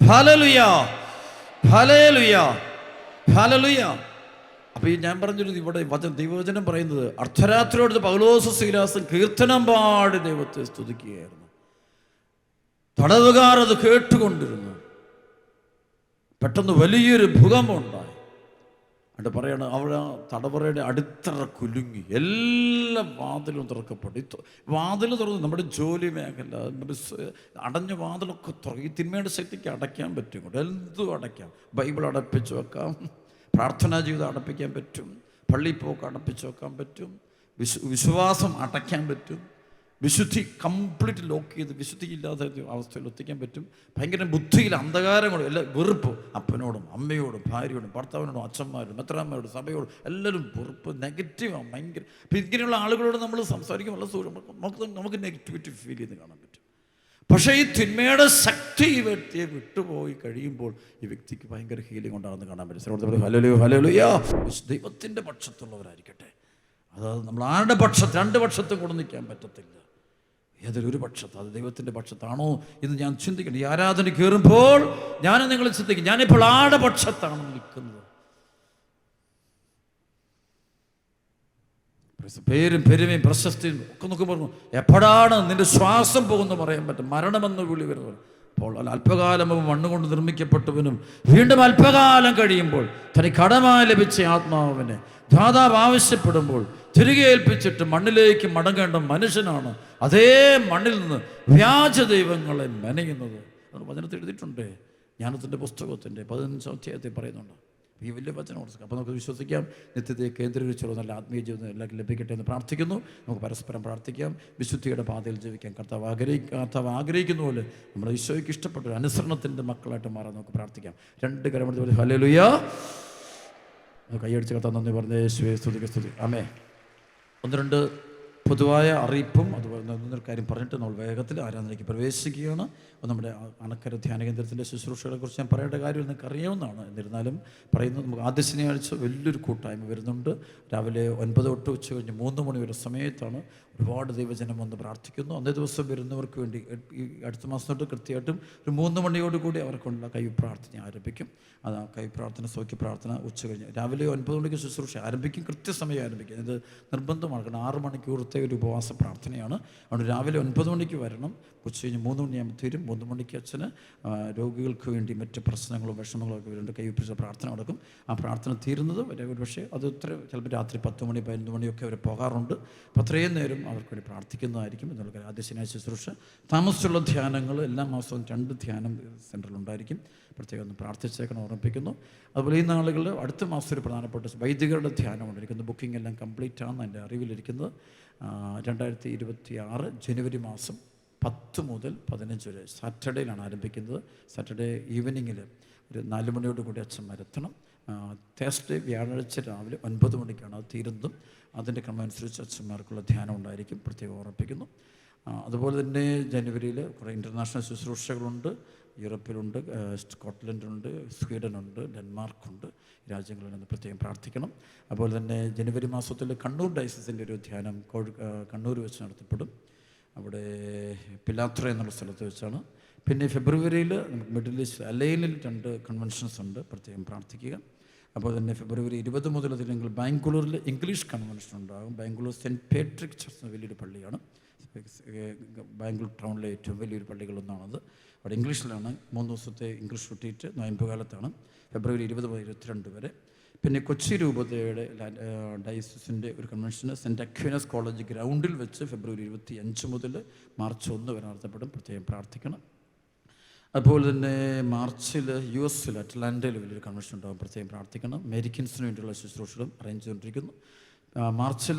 ഹല്ലേലൂയ, ഹല്ലേലൂയ, ഹല്ലേലൂയ. അപ്പോൾ ഈ ഞാൻ പറഞ്ഞൊരു ഇവിടെ ദൈവവചനം പറയുന്നത്, അർദ്ധരാത്രിയോട് പൗലോസ് സീലാസും കീർത്തനം പാടി ദൈവത്തെ സ്തുതിക്കുകയായിരുന്നു. തടവുകാർ അത് കേട്ടുകൊണ്ടിരുന്നു. പെട്ടെന്ന് വലിയൊരു ഭൂകമ്പമുണ്ടായി. എന്നിട്ട് പറയണം, അവിടെ തടവറയുടെ അടിത്തറ കുലുങ്ങി, എല്ലാ വാതിലും തുറക്കപ്പെട്ടു. വാതിൽ തുറന്ന് നമ്മുടെ ജോലി മേഖല, അടഞ്ഞ വാതിലൊക്കെ തുറക്കും. ഈ തിന്മയുടെ ശക്തിക്ക് അടയ്ക്കാൻ പറ്റും. എന്തും അടയ്ക്കാം. ബൈബിൾ അടപ്പിച്ച് വെക്കാം, പ്രാർത്ഥനാ ജീവിതം അടപ്പിക്കാൻ പറ്റും, പള്ളിപ്പോക്ക് അടപ്പിച്ച് വെക്കാൻ പറ്റും, വിശ്വാസം അടയ്ക്കാൻ പറ്റും, വിശുദ്ധി കംപ്ലീറ്റ് ലോക്ക് ചെയ്ത് വിശുദ്ധി ഇല്ലാത്ത അവസ്ഥയിൽ എത്തിക്കാൻ പറ്റും. ഭയങ്കര ബുദ്ധിയിൽ അന്ധകാരങ്ങളും എല്ലാം വെറുപ്പ്, അപ്പനോടും അമ്മയോടും ഭാര്യയോടും ഭർത്താവിനോടും അച്ഛന്മാരോടും മെത്രാന്മാരോടും സഭയോടും എല്ലാവരും വെറുപ്പ്, നെഗറ്റീവാണ് ഭയങ്കര. അപ്പം ഇങ്ങനെയുള്ള ആളുകളോട് നമ്മൾ സംസാരിക്കുമ്പോൾ നമുക്ക് നെഗറ്റിവിറ്റി ഫീൽ ചെയ്ത് കാണാൻ പറ്റും. പക്ഷേ ഈ തിന്മയുടെ ശക്തി ഈ വ്യക്തിയെ വിട്ടുപോയി കഴിയുമ്പോൾ ഈ വ്യക്തിക്ക് ഭയങ്കര ഹീലിംഗ് ഉണ്ടാകുന്ന കാണാൻ പറ്റും. Hallelujah, hallelujah. ദൈവത്തിൻ്റെ പക്ഷത്തുള്ളവരായിരിക്കട്ടെ. അതായത് നമ്മൾ ആരുടെ പക്ഷത്ത്, രണ്ട് പക്ഷത്തും കൂടെ നിൽക്കാൻ പറ്റത്തില്ല. ഏതൊരു പക്ഷത്ത്, അത് ദൈവത്തിൻ്റെ പക്ഷത്താണോ എന്ന് ഞാൻ ചിന്തിക്കണം. ഈ ആരാധന കയറുമ്പോൾ ഞാൻ നിങ്ങൾ ചിന്തിക്കും, ഞാനിപ്പോൾ ആരുടെ പക്ഷത്താണ് നിൽക്കുന്നത്. പേരും പെരുമയും പ്രശസ്തിയും ഒക്കെ നോക്കുമ്പോൾ എപ്പോഴാണ് നിന്റെ ശ്വാസം പോകുന്നു പറയാൻ പറ്റും. മരണമെന്ന് വിളി വരുന്നത്. അപ്പോൾ അല്പകാലം മണ്ണുകൊണ്ട് നിർമ്മിക്കപ്പെട്ടവനും വീണ്ടും അല്പകാലം കഴിയുമ്പോൾ തനിക്ക് കടമായി ലഭിച്ച ആത്മാവിനെ ദാതാവ് ആവശ്യപ്പെടുമ്പോൾ തിരികെ ഏൽപ്പിച്ചിട്ട് മണ്ണിലേക്ക് മടങ്ങേണ്ട മനുഷ്യനാണ് അതേ മണ്ണിൽ നിന്ന് വ്യാജ ദൈവങ്ങളെ മെനയുന്നത്. അത് വചനത്തിൽ എഴുതിയിട്ടുണ്ട്. ജ്ഞാനത്തിൻ്റെ പുസ്തകത്തിൻ്റെ 15-ാം അധ്യായത്തിൽ പറയുന്നുണ്ട്. ഈ വലിയ വചനം. അപ്പോൾ നമുക്ക് വിശ്വസിക്കാം, നിത്യതയെ കേന്ദ്രീകരിച്ചുള്ള നല്ല ആത്മീയ ജീവിതം എല്ലാവർക്കും ലഭിക്കട്ടെ എന്ന് പ്രാർത്ഥിക്കുന്നു. നമുക്ക് പരസ്പരം പ്രാർത്ഥിക്കാം. വിശുദ്ധിയുടെ പാതയിൽ ജീവിക്കാൻ കർത്താവ് ആഗ്രഹിക്കുന്ന പോലെ നമ്മൾ ഈശോയ്ക്ക് ഇഷ്ടപ്പെട്ട ഒരു അനുസരണത്തിൻ്റെ മക്കളായിട്ട് മാറാൻ നമുക്ക് പ്രാർത്ഥിക്കാം. രണ്ട് കരമെടുത്ത് ഹല്ലേലൂയ. കൈയടിച്ച് കർത്താവ് നന്ദി പറഞ്ഞ യേശുവേ സ്തുതി. ആമേൻ. ഒന്ന് രണ്ട് പൊതുവായ അറിയിപ്പും അതുപോലെ ഒന്നൊരു കാര്യം പറഞ്ഞിട്ട് നമ്മൾ വേഗത്തിൽ ആരാധനയ്ക്ക് പ്രവേശിക്കുകയാണ്. നമ്മുടെ അണക്കര ധ്യാന കേന്ദ്രത്തിൻ്റെ ശുശ്രൂഷകളെക്കുറിച്ച് ഞാൻ പറയേണ്ട കാര്യം നിങ്ങൾക്ക് അറിയാവുന്നതാണ്. എന്നിരുന്നാലും പറയുന്നത്, നമുക്ക് ആദ്യ ശനിയാഴ്ച വലിയൊരു കൂട്ടായ്മ വരുന്നുണ്ട്. രാവിലെ 9 തൊട്ട് ഉച്ച കഴിഞ്ഞ് 3 മണി വരെ സമയത്താണ്. ഒരുപാട് ദൈവജനം വന്ന് പ്രാർത്ഥിക്കുന്നു. അന്നേ ദിവസം വരുന്നവർക്ക് വേണ്ടി ഈ അടുത്ത മാസം തൊട്ട് കൃത്യമായിട്ടും ഒരു 3 മണിയോടുകൂടി അവർക്കുള്ള കൈപ്രാർത്ഥന ആരംഭിക്കും. അത് ആ കൈപ്രാർത്ഥന, സൗഖ്യ പ്രാർത്ഥന ഉച്ച കഴിഞ്ഞ് രാവിലെ 9 മണിക്ക് ശുശ്രൂഷ ആരംഭിക്കും. കൃത്യസമയം ആരംഭിക്കും. ഇത് നിർബന്ധമാണ്. കാരണം 6 മണിക്കൂറത്തെ ഒരു ഉപവാസ പ്രാർത്ഥനയാണ്. അതുകൊണ്ട് രാവിലെ 9 മണിക്ക് വരണം. ഉച്ച കഴിഞ്ഞ് 3 മണിയാകുമ്പോൾ തീരും. 3 മണിക്ക് അച്ഛന് രോഗികൾക്ക് വേണ്ടി മറ്റ് പ്രശ്നങ്ങളോ വിഷമങ്ങളോ ഒക്കെ വരുന്നുണ്ട്. കൈപ്പിടിച്ച പ്രാർത്ഥന നടക്കും. ആ പ്രാർത്ഥന തീരുന്നത് വരെ ഒരു പക്ഷേ അത് ചിലപ്പോൾ രാത്രി 10 മണി 11 മണിയൊക്കെ അവർ പോകാറുണ്ട്. അപ്പോൾ അത്രയും നേരം അവർക്ക് വേണ്ടി പ്രാർത്ഥിക്കുന്നതായിരിക്കും എന്നുള്ള ആദ്യ ശനിയാഴ്ച ശുശ്രൂഷ. താമസിച്ചുള്ള ധ്യാനങ്ങൾ എല്ലാ മാസവും 2 ധ്യാനം സെൻറ്ററിലുണ്ടായിരിക്കും. പ്രത്യേകം ഒന്ന് പ്രാർത്ഥിച്ചേക്കണം ഓർമ്മിപ്പിക്കുന്നു. അതുപോലെ ഈ നാളുകളിൽ അടുത്ത മാസം ഒരു പ്രധാനപ്പെട്ട വൈദികരുടെ ധ്യാനം ഉണ്ടായിരിക്കുന്നു. ബുക്കിംഗ് എല്ലാം കംപ്ലീറ്റ് ആണ് എൻ്റെ അറിവിലിരിക്കുന്നത്. 2026 ജനുവരി മാസം 10 മുതൽ 15 വരെ സാറ്റർഡേയിലാണ് ആരംഭിക്കുന്നത്. സാറ്റർഡേ ഈവനിങ്ങിൽ ഒരു 4 മണിയോടുകൂടി അച്ഛന്മാരെത്തണം. തേഴ്സ്ഡേ വ്യാഴാഴ്ച രാവിലെ 9 മണിക്കാണ് അത് തീരുന്നതും. അതിൻ്റെ ക്രമമനുസരിച്ച് അച്ഛന്മാർക്കുള്ള ധ്യാനം ഉണ്ടായിരിക്കും. പ്രത്യേകം ഓർമ്മിപ്പിക്കുന്നു. അതുപോലെ തന്നെ ജനുവരിയിൽ കുറേ ഇൻ്റർനാഷണൽ ശുശ്രൂഷകളുണ്ട്. യൂറോപ്പിലുണ്ട്, സ്കോട്ട്ലൻഡുണ്ട്, സ്വീഡനുണ്ട്, ഡെൻമാർക്കുണ്ട്. രാജ്യങ്ങളിൽ നിന്ന് പ്രത്യേകം പ്രാർത്ഥിക്കണം. അതുപോലെ തന്നെ ജനുവരി മാസത്തിൽ കണ്ണൂർ ഡയസിസിൻ്റെ ഒരു ധ്യാനം കണ്ണൂർ വെച്ച് നടത്തപ്പെടും. അവിടെ പിലാത്ര എന്നുള്ള സ്ഥലത്ത് വെച്ചാണ്. പിന്നെ ഫെബ്രുവരിയിൽ നമുക്ക് മിഡിൽ ഈസ്റ്റ് അലൈനിൽ 2 കൺവെൻഷൻസ് ഉണ്ട്. പ്രത്യേകം പ്രാർത്ഥിക്കുക. അപ്പോൾ തന്നെ ഫെബ്രുവരി 20 മുതൽ അതിലെങ്കിൽ ബാംഗ്ലൂരിൽ ഇംഗ്ലീഷ് കൺവെൻഷൻ ഉണ്ടാകും. ബാംഗ്ലൂർ സെൻറ്റ് പാട്രിക് ചർച്ച് വലിയൊരു പള്ളിയാണ്. ബാംഗ്ലൂർ ടൗണിലെ ഏറ്റവും വലിയൊരു പള്ളികളൊന്നാണത്. അവിടെ ഇംഗ്ലീഷിലാണ് 3 ദിവസത്തെ ഇംഗ്ലീഷ് റിട്രീറ്റ് നോയമ്പുകാലത്താണ്. ഫെബ്രുവരി 20 മുതൽ 22 വരെ. പിന്നെ കൊച്ചി രൂപതയുടെ ഡയസിസിൻ്റെ ഒരു കൺവെൻഷന് സെൻറ്റ് അക്വീനസ് കോളേജ് ഗ്രൗണ്ടിൽ വെച്ച് ഫെബ്രുവരി 25 മുതൽ മാർച്ച് 1 വരെ നടത്തപ്പെടും. പ്രത്യേകം പ്രാർത്ഥിക്കണം. അതുപോലെ തന്നെ മാർച്ചിൽ US അറ്റ്ലാന്റയിൽ വലിയൊരു കൺവെൻഷൻ ഉണ്ടാകും. പ്രത്യേകം പ്രാർത്ഥിക്കണം. അമേരിക്കൻസിന് വേണ്ടിയുള്ള ശുശ്രൂഷകളും അറേഞ്ച് ചെയ്തുകൊണ്ടിരിക്കുന്നു. മാർച്ചിൽ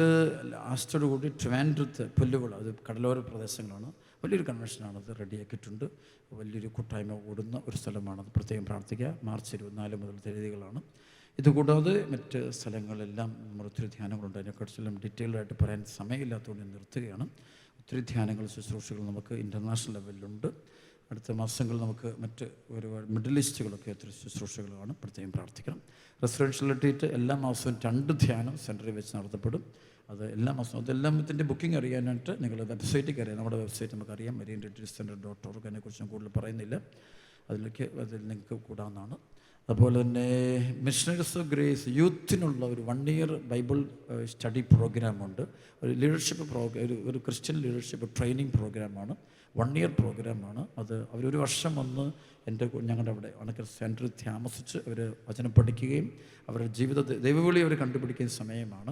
ലാസ്റ്റോടുകൂടി ട്രിവാൻഡ്രത്ത് പുല്ലുവിള, അത് കടലോര പ്രദേശങ്ങളാണ്, വലിയൊരു കൺവെൻഷനാണത് റെഡിയാക്കിയിട്ടുണ്ട്. വലിയൊരു കൂട്ടായ്മ കൂടുന്ന ഒരു സ്ഥലമാണത്. പ്രത്യേകം പ്രാർത്ഥിക്കുക. മാർച്ച് 24 മുതൽ തീയതികളാണ്. ഇതുകൂടാതെ മറ്റ് സ്ഥലങ്ങളെല്ലാം നമ്മൾ ഒത്തിരി ധ്യാനങ്ങളുണ്ട്. അതിനെക്കുറിച്ചെല്ലാം ഡീറ്റെയിൽഡായിട്ട് പറയാൻ സമയമില്ലാത്തതുകൊണ്ട് ഞാൻ നിർത്തുകയാണ്. ഒത്തിരി ധ്യാനങ്ങൾ ശുശ്രൂഷകൾ നമുക്ക് ഇൻ്റർനാഷണൽ ലെവലിലുണ്ട്. അടുത്ത മാസങ്ങളിൽ നമുക്ക് മറ്റ് ഒരുപാട് മിഡിൽ ഈസ്റ്റുകളൊക്കെ ഒത്തിരി ശുശ്രൂഷകളാണ്. പ്രത്യേകം പ്രാർത്ഥിക്കണം. റെസിഡൻഷ്യൽ റിട്രീറ്റ് എല്ലാ മാസവും 2 ധ്യാനം സെൻറ്ററിൽ വെച്ച് നടത്തപ്പെടും. അത് എല്ലാ മാസവും അതെല്ലാം ഇതിൻ്റെ ബുക്കിംഗ് അറിയാനായിട്ട് നിങ്ങൾ വെബ്സൈറ്റിൽ കയറിയാൽ നമ്മുടെ വെബ്സൈറ്റ് നമുക്കറിയാം, marianretreatcenter.org. അതിനെക്കുറിച്ച് ഞാൻ കൂടുതൽ പറയുന്നില്ല, അതിൽ നിങ്ങൾക്ക് കൂടാവുന്നതാണ്. അതുപോലെ തന്നെ മിഷണറീസ് ഓഫ് ഗ്രേസ് യൂത്തിനുള്ള ഒരു 1 year ബൈബിൾ സ്റ്റഡി പ്രോഗ്രാമുണ്ട്. ഒരു ലീഡർഷിപ്പ് ഒരു ക്രിസ്ത്യൻ ലീഡർഷിപ്പ് ട്രെയിനിങ് പ്രോഗ്രാമാണ്. 1 year പ്രോഗ്രാമാണ്. അത് അവരൊരു വർഷം വന്ന് ഞങ്ങളുടെ അവിടെ അണക്കൽ സെൻറ്ററിൽ താമസിച്ച് അവർ വചനം പഠിക്കുകയും അവരുടെ ജീവിത ദൈവവിളി അവർ കണ്ടുപിടിക്കുന്ന സമയമാണ്.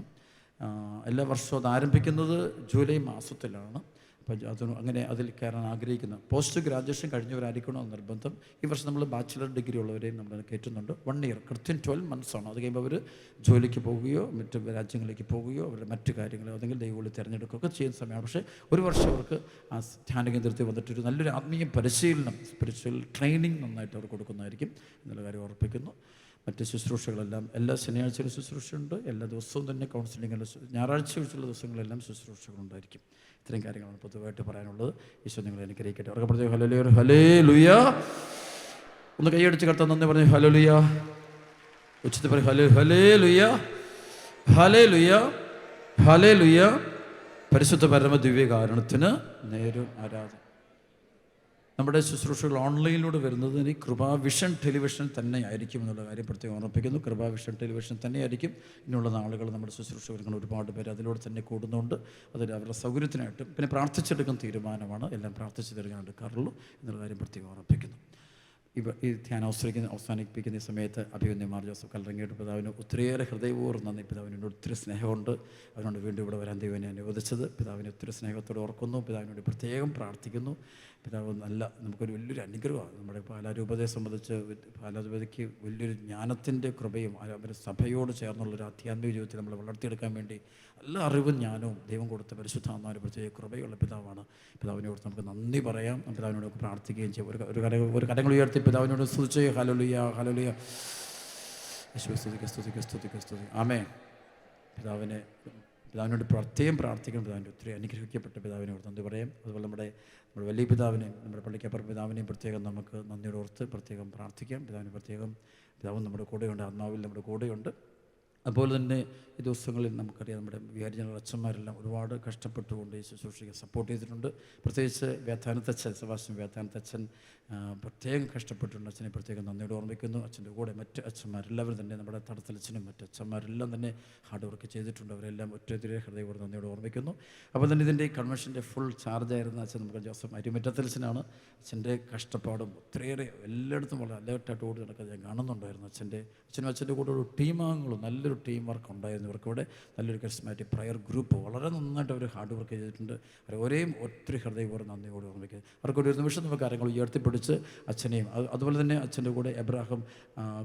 എല്ലാ വർഷവും അത് ആരംഭിക്കുന്നത് ജൂലൈ മാസത്തിലാണ്. അപ്പോൾ അങ്ങനെ അതിൽ കയറാൻ ആഗ്രഹിക്കുന്ന പോസ്റ്റ് ഗ്രാജുവേഷൻ കഴിഞ്ഞവരായിരിക്കണമെന്ന് നിർബന്ധം. ഈ വർഷം നമ്മൾ ബാച്ചിലർ ഡിഗ്രി ഉള്ളവരെയും നമ്മൾ കയറ്റുന്നുണ്ട്. 1 year കൃത്യം 12 months ആണ്. അത് കഴിയുമ്പോൾ അവർ ജോലിക്ക് പോവുകയോ മറ്റ് രാജ്യങ്ങളിലേക്ക് പോവുകയോ അവരുടെ മറ്റു കാര്യങ്ങളോ അല്ലെങ്കിൽ ദൈവവിളി തിരഞ്ഞെടുക്കുകയൊക്കെ ചെയ്യുന്ന സമയമാണ്. പക്ഷേ ഒരു വർഷം അവർക്ക് ആ ധ്യാന കേന്ദ്രത്തിൽ വന്നിട്ടൊരു നല്ലൊരു ആത്മീയ പരിശീലനം, സ്പിരിച്വൽ ട്രെയിനിങ് നന്നായിട്ട് അവർ കൊടുക്കുന്നതായിരിക്കും എന്നുള്ള കാര്യം ഓർപ്പിക്കുന്നു. മറ്റ് ശുശ്രൂഷകളെല്ലാം എല്ലാ ശനിയാഴ്ചയിലും ശുശ്രൂഷയുണ്ട്. എല്ലാ ദിവസവും തന്നെ കൗൺസിലിംഗ്, ഞായറാഴ്ച വെച്ചുള്ള ദിവസങ്ങളെല്ലാം ശുശ്രൂഷകളുണ്ടായിരിക്കും. ഇത്രയും കാര്യങ്ങളാണ് പൊതുവായിട്ട് പറയാനുള്ളത്. ഈശോ നിങ്ങളെ അനുഗ്രഹിക്കട്ടെ. അവർക്ക് പറഞ്ഞു ഹല്ലേലൂയ, ഹല്ലേലൂയ. ഒന്ന് കൈയടിച്ച് കർത്താൻ നന്ദി പറഞ്ഞു. ഹല്ലേലൂയ. ഉച്ചത്തിൽ പറയും ഹല്ലേലൂയ, ഹല്ലേലൂയ, ഹല്ലേലൂയ. പരിശുദ്ധ പരമ ദിവ്യകാരണത്തിന് നേരും ആരാധന. നമ്മുടെ ശുശ്രൂഷകൾ ഓൺലൈനിലൂടെ വരുന്നത് കൃപാവിഷൻ ടെലിവിഷൻ തന്നെ ആയിരിക്കും എന്നുള്ള കാര്യം പ്രത്യേകം ഓർമ്മിപ്പിക്കുന്നു. കൃപാവിഷൻ ടെലിവിഷൻ തന്നെയായിരിക്കും ഇനിയുള്ള നാളുകൾ നമ്മുടെ ശുശ്രൂഷകൾ ഒരുപാട് പേര് അതിലൂടെ തന്നെ കൂടുന്നുണ്ട്. അതിൽ അവരുടെ സൗകര്യത്തിനായിട്ടും പിന്നെ പ്രാർത്ഥിച്ചെടുക്കുന്ന തീരുമാനമാണ്. എല്ലാം പ്രാർത്ഥിച്ച് തിരഞ്ഞെടുക്കാറുള്ളൂ എന്നുള്ള കാര്യം പ്രത്യേകം ഓർമ്മിപ്പിക്കുന്നു. ഈ ധ്യാനം അവസാനിപ്പിക്കുന്ന സമയത്ത് അഭിവന്യമാർ ജോസഫ് കല്ലറങ്ങാട്ട് പിതാവിന് ഒത്തിരിയേറെ ഹൃദയപൂർവ്വം നന്ദി. പിതാവിനോട് ഒത്തിരി സ്നേഹമുണ്ട്. അതിനോട് വീണ്ടും ഇവിടെ വരാൻ ദൈവനെ അനുവദിച്ചത്. പിതാവിനെ ഒത്തിരി സ്നേഹത്തോടെ ഓർക്കുന്നു. പിതാവിനോട് പ്രത്യേകം പ്രാർത്ഥിക്കുന്നു. പിതാവ് നമുക്കൊരു വലിയൊരു അനുഗ്രഹമാണ്. നമ്മുടെ പാലാരൂപതയെ സംബന്ധിച്ച് പാലാരൂപതയ്ക്ക് വലിയൊരു ജ്ഞാനത്തിൻ്റെ കൃപയും അവരുടെ സഭയോട് ചേർന്നുള്ളൊരു ആധ്യാത്മിക ജീവിതത്തിൽ നമ്മൾ വളർത്തിയെടുക്കാൻ വേണ്ടി നല്ല അറിവും ജ്ഞാനവും ദൈവം കൊടുത്ത പരിശുദ്ധാത്മാവിന് പ്രത്യേക കൃപയുള്ള പിതാവാണ്. പിതാവിനോട് നമുക്ക് നന്ദി പറയാം. പിതാവിനോട് പ്രാർത്ഥിക്കുകയും ചെയ്യും. ഒരു കരങ്ങൾ ഉയർത്തി പിതാവിനോട് സ്തുതിച്ച് ഹല്ലേലൂയ, ഹല്ലേലൂയ. യേശുവേ സ്തുതിക്ക്, സ്തുതിക്ക്, സ്തുതിക്ക്, സ്തുതി. ആമേൻ. പിതാവിനോട് പ്രത്യേകം പ്രാർത്ഥിക്കണം. പിതാവിൻ്റെ ഒത്തിരി അനുഗ്രഹിക്കപ്പെട്ട പിതാവിനോട് നന്ദി പറയാം. അതുപോലെ നമ്മുടെ വലിയ പിതാവിനെയും നമ്മുടെ പള്ളിക്കപ്പുറം പിതാവിനെയും പ്രത്യേകം നമുക്ക് നന്ദിയോട് ഓർത്ത് പ്രത്യേകം പ്രാർത്ഥിക്കാം. പിതാവും നമ്മുടെ കൂടെയുണ്ട്, ആത്മാവിൽ നമ്മുടെ കൂടെയുണ്ട്. അതുപോലെ തന്നെ ഈ ദിവസങ്ങളിൽ നമുക്കറിയാം നമ്മുടെ വികാരിജനറൽ അച്ഛന്മാരെല്ലാം ഒരുപാട് കഷ്ടപ്പെട്ടുകൊണ്ട് ഈ ശുശ്രൂഷയ്ക്ക് സപ്പോർട്ട് ചെയ്തിട്ടുണ്ട്. പ്രത്യേകിച്ച് വേദാനത്തച്ഛൻ, സെബാസ്റ്റ്യൻ വേദാനത്തച്ഛൻ പ്രത്യേകം കഷ്ടപ്പെട്ടിട്ടുണ്ട്. അച്ഛനെ പ്രത്യേകം നന്ദിയോട് ഓർമ്മിക്കുന്നു. അച്ഛൻ്റെ കൂടെ മറ്റ് അച്ഛന്മാരെല്ലാവരും തന്നെ നമ്മുടെ തടത്തലച്ഛനും മറ്റ് അച്ഛന്മാരെല്ലാം തന്നെ ഹാർഡ് വർക്ക് ചെയ്തിട്ടുണ്ട്. അവരെല്ലാം ഒറ്റത്തിരെ ഹൃദയപൂർവ്വം നന്ദിയോട് ഓർമ്മിക്കുന്നു. അപ്പോൾ തന്നെ ഇതിൻ്റെ കൺവെൻഷൻ്റെ ഫുൾ ചാർജായിരുന്ന അച്ഛൻ നമുക്ക് ജോസഫ് അരിമറ്റത്തലച്ഛനാണ്. അച്ഛൻ്റെ കഷ്ടപ്പാടും ഒത്തിരിയേറെ എല്ലായിടത്തും വളരെ അലേർട്ടായിട്ട് ഓടി നടക്കുന്നത് ഞാൻ കാണുന്നുണ്ടായിരുന്നു. അച്ഛനും അച്ഛൻ്റെ കൂടെ ഒരു ടീമാംഗങ്ങളും നല്ലൊരു ടീം വർക്ക് ഉണ്ടായിരുന്നു. ഇവർക്കിവിടെ നല്ലൊരു കറിസ്മാറ്റിക് പ്രയർ ഗ്രൂപ്പ് വളരെ നന്നായിട്ട് അവർ ഹാർഡ് വർക്ക് ചെയ്തിട്ടുണ്ട്. അവരെ ഒത്തിരി ഹൃദയപൂർവ്വം നന്ദിയോട് ഓർമ്മിക്കുന്നത്. അവർക്കൊരു നിമിഷം നമുക്ക് കാര്യങ്ങൾ ഉയർത്തിപ്പിടിച്ച് അച്ഛനെയും അതുപോലെ തന്നെ അച്ഛൻ്റെ കൂടെ എബ്രാഹിം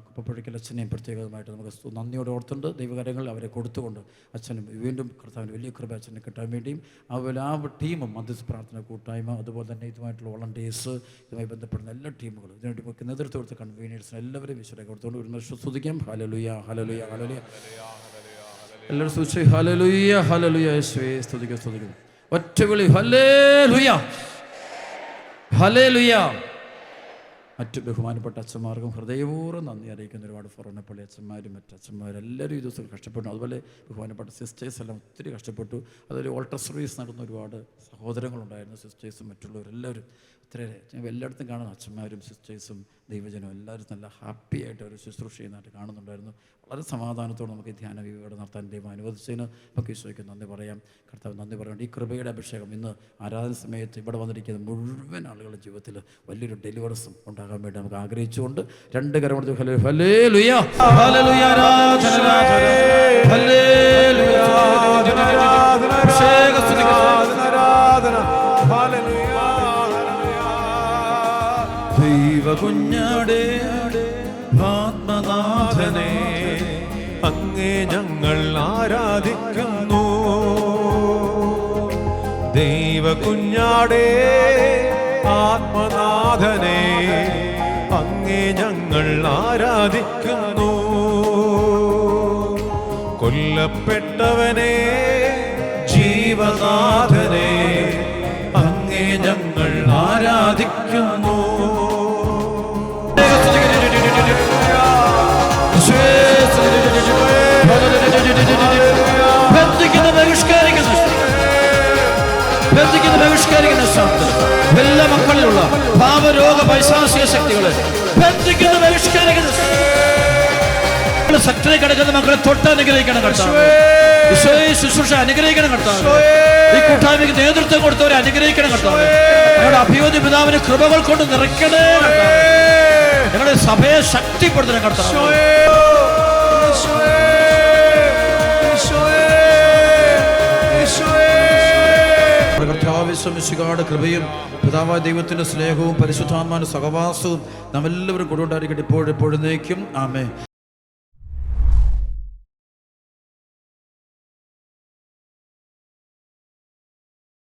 കുപ്പപ്പുഴയ്ക്കൽ അച്ഛനെയും പ്രത്യേകമായിട്ട് നമുക്ക് നന്ദിയോടെ ഓർത്തുണ്ട്. ദൈവകാര്യങ്ങൾ അവരെ കൊടുത്തുകൊണ്ട് അച്ഛനും വീണ്ടും കർത്താവിന് വലിയ കൃപ അച്ഛനെ കിട്ടാൻ വേണ്ടിയും അതുപോലെ ആ ടീമും മധ്യസ്ഥ പ്രാർത്ഥന കൂട്ടായ്മ അതുപോലെ തന്നെ ഇതുമായിട്ടുള്ള വോളണ്ടിയേഴ്സ് ഇതുമായി ബന്ധപ്പെടുന്ന എല്ലാ ടീമുകളും ഇതിനുവേണ്ടി നേതൃത്വം കൊടുത്ത കൺവീനിയേഴ്സിന് എല്ലാവരും ഈശ്വരനെ കൊടുത്തുകൊണ്ട് ഒരു നിമിഷം സ്തുതിക്കാം. Hallelujah, hallelujah, hallelujah. എല്ലാവരും സ്തുതിച്ച് ഹല്ലേലൂയ, ഹല്ലേലൂയ. യേശുവേ സ്തുതിക്കുക, സ്തുതിക്കുന്നു. ഒറ്റ വിളി ഹല്ലേലൂയ, ഹല്ലേലൂയ. മറ്റ് ബഹുമാനപ്പെട്ട അച്ഛന്മാർക്കും ഹൃദയപൂർവ്വം നന്ദി അറിയിക്കുന്ന ഒരുപാട് ഫൊറോനപ്പള്ളി അച്ഛന്മാരും മറ്റ് അച്ഛന്മാരെല്ലാവരും ഈ ദിവസം കഷ്ടപ്പെട്ടു. അതുപോലെ ബഹുമാനപ്പെട്ട സിസ്റ്റേഴ്സ് എല്ലാം ഒത്തിരി കഷ്ടപ്പെട്ടു. അതൊരു ഓൾട്ടർ സർവീസ് നടന്ന ഒരുപാട് സഹോദരങ്ങളുണ്ടായിരുന്നു. സിസ്റ്റേഴ്സും മറ്റുള്ളവരെല്ലാവരും ഒത്തിരി എല്ലായിടത്തും കാണുന്ന അച്ഛന്മാരും സിസ്റ്റേഴ്സും ദൈവജനവും എല്ലാവരും നല്ല ഹാപ്പി ആയിട്ട് ഒരു ശുശ്രൂഷ ചെയ്യുന്നതായിട്ട് കാണുന്നുണ്ടായിരുന്നു. വളരെ സമാധാനത്തോടെ നമുക്ക് ഈ ധ്യാന ഇവിടെ നടത്താൻ ദൈവം അനുവദിച്ചതിന് നമുക്ക് ഈശോയ്ക്ക് നന്ദി പറയാം. കർത്താവ് നന്ദി പറയുന്നുണ്ട്. ഈ കൃപയുടെ അഭിഷേകം ഇന്ന് ആരാധന സമയത്ത് ഇവിടെ വന്നിരിക്കുന്ന മുഴുവൻ ആളുകളുടെ ജീവിതത്തിൽ വലിയൊരു ഡെലിവറൻസും ഉണ്ടാകാൻ വേണ്ടി നമുക്ക് ആഗ്രഹിച്ചുകൊണ്ട് രണ്ട് കരം കൊടുത്ത് ഹല്ലേലൂയ, ഹല്ലേലൂയ, ദൈവകുഞ്ഞാടേ ആത്മനാഥനെ അങ്ങേ ഞങ്ങൾ ആരാധിക്കുന്നു. ദൈവകുഞ്ഞാടേ ആത്മനാഥനെ അങ്ങേ ഞങ്ങൾ ആരാധിക്കുന്നു. കൊല്ലപ്പെട്ടവനെ ജീവനാഥനെ അങ്ങേ ഞങ്ങൾ ആരാധിക്കുന്നു. ബന്ധിക്കുന്നവരെ ബഹിഷ്കരിക്കുന്നു. ബന്ധിക്കുന്ന ബഹിഷ്കരിക്കുന്ന ശബ്ദം എല്ലാ മക്കളിലുള്ള പാപരോഗ പൈശാചിക ശക്തികളെ ബന്ധിക്കുന്ന ബഹിഷ്കരിക്കുന്ന ശക്തി കിടക്കുന്ന മക്കളെ തൊട്ട് അനുഗ്രഹിക്കണം കർത്താവേ. ശുശ്രൂഷ അനുഗ്രഹിക്കണം കർത്താവേ. ഈ കൂട്ടായ്മയ്ക്ക് നേതൃത്വം കൊടുത്തവരെ അനുഗ്രഹിക്കണം കർത്താവേ. ഞങ്ങളുടെ അഭിയോഗ്യ പിതാവിനെ കൃപകൾ കൊണ്ട് നിറയ്ക്കണേ കർത്താവേ. ഞങ്ങളുടെ സഭയെ ശക്തിപ്പെടുത്തണം കർത്താവേ. കർത്താവിശ്വമിശിഹായുടെ കൃപയും പിതാവായ ദൈവത്തിന്റെ സ്നേഹവും പരിശുദ്ധാത്മാവിന്റെ സഹവാസവും നാമെല്ലാവരും കൊടുണ്ടായിരിക്കട്ടെ ഇപ്പോഴെപ്പോഴും. ആമേൻ.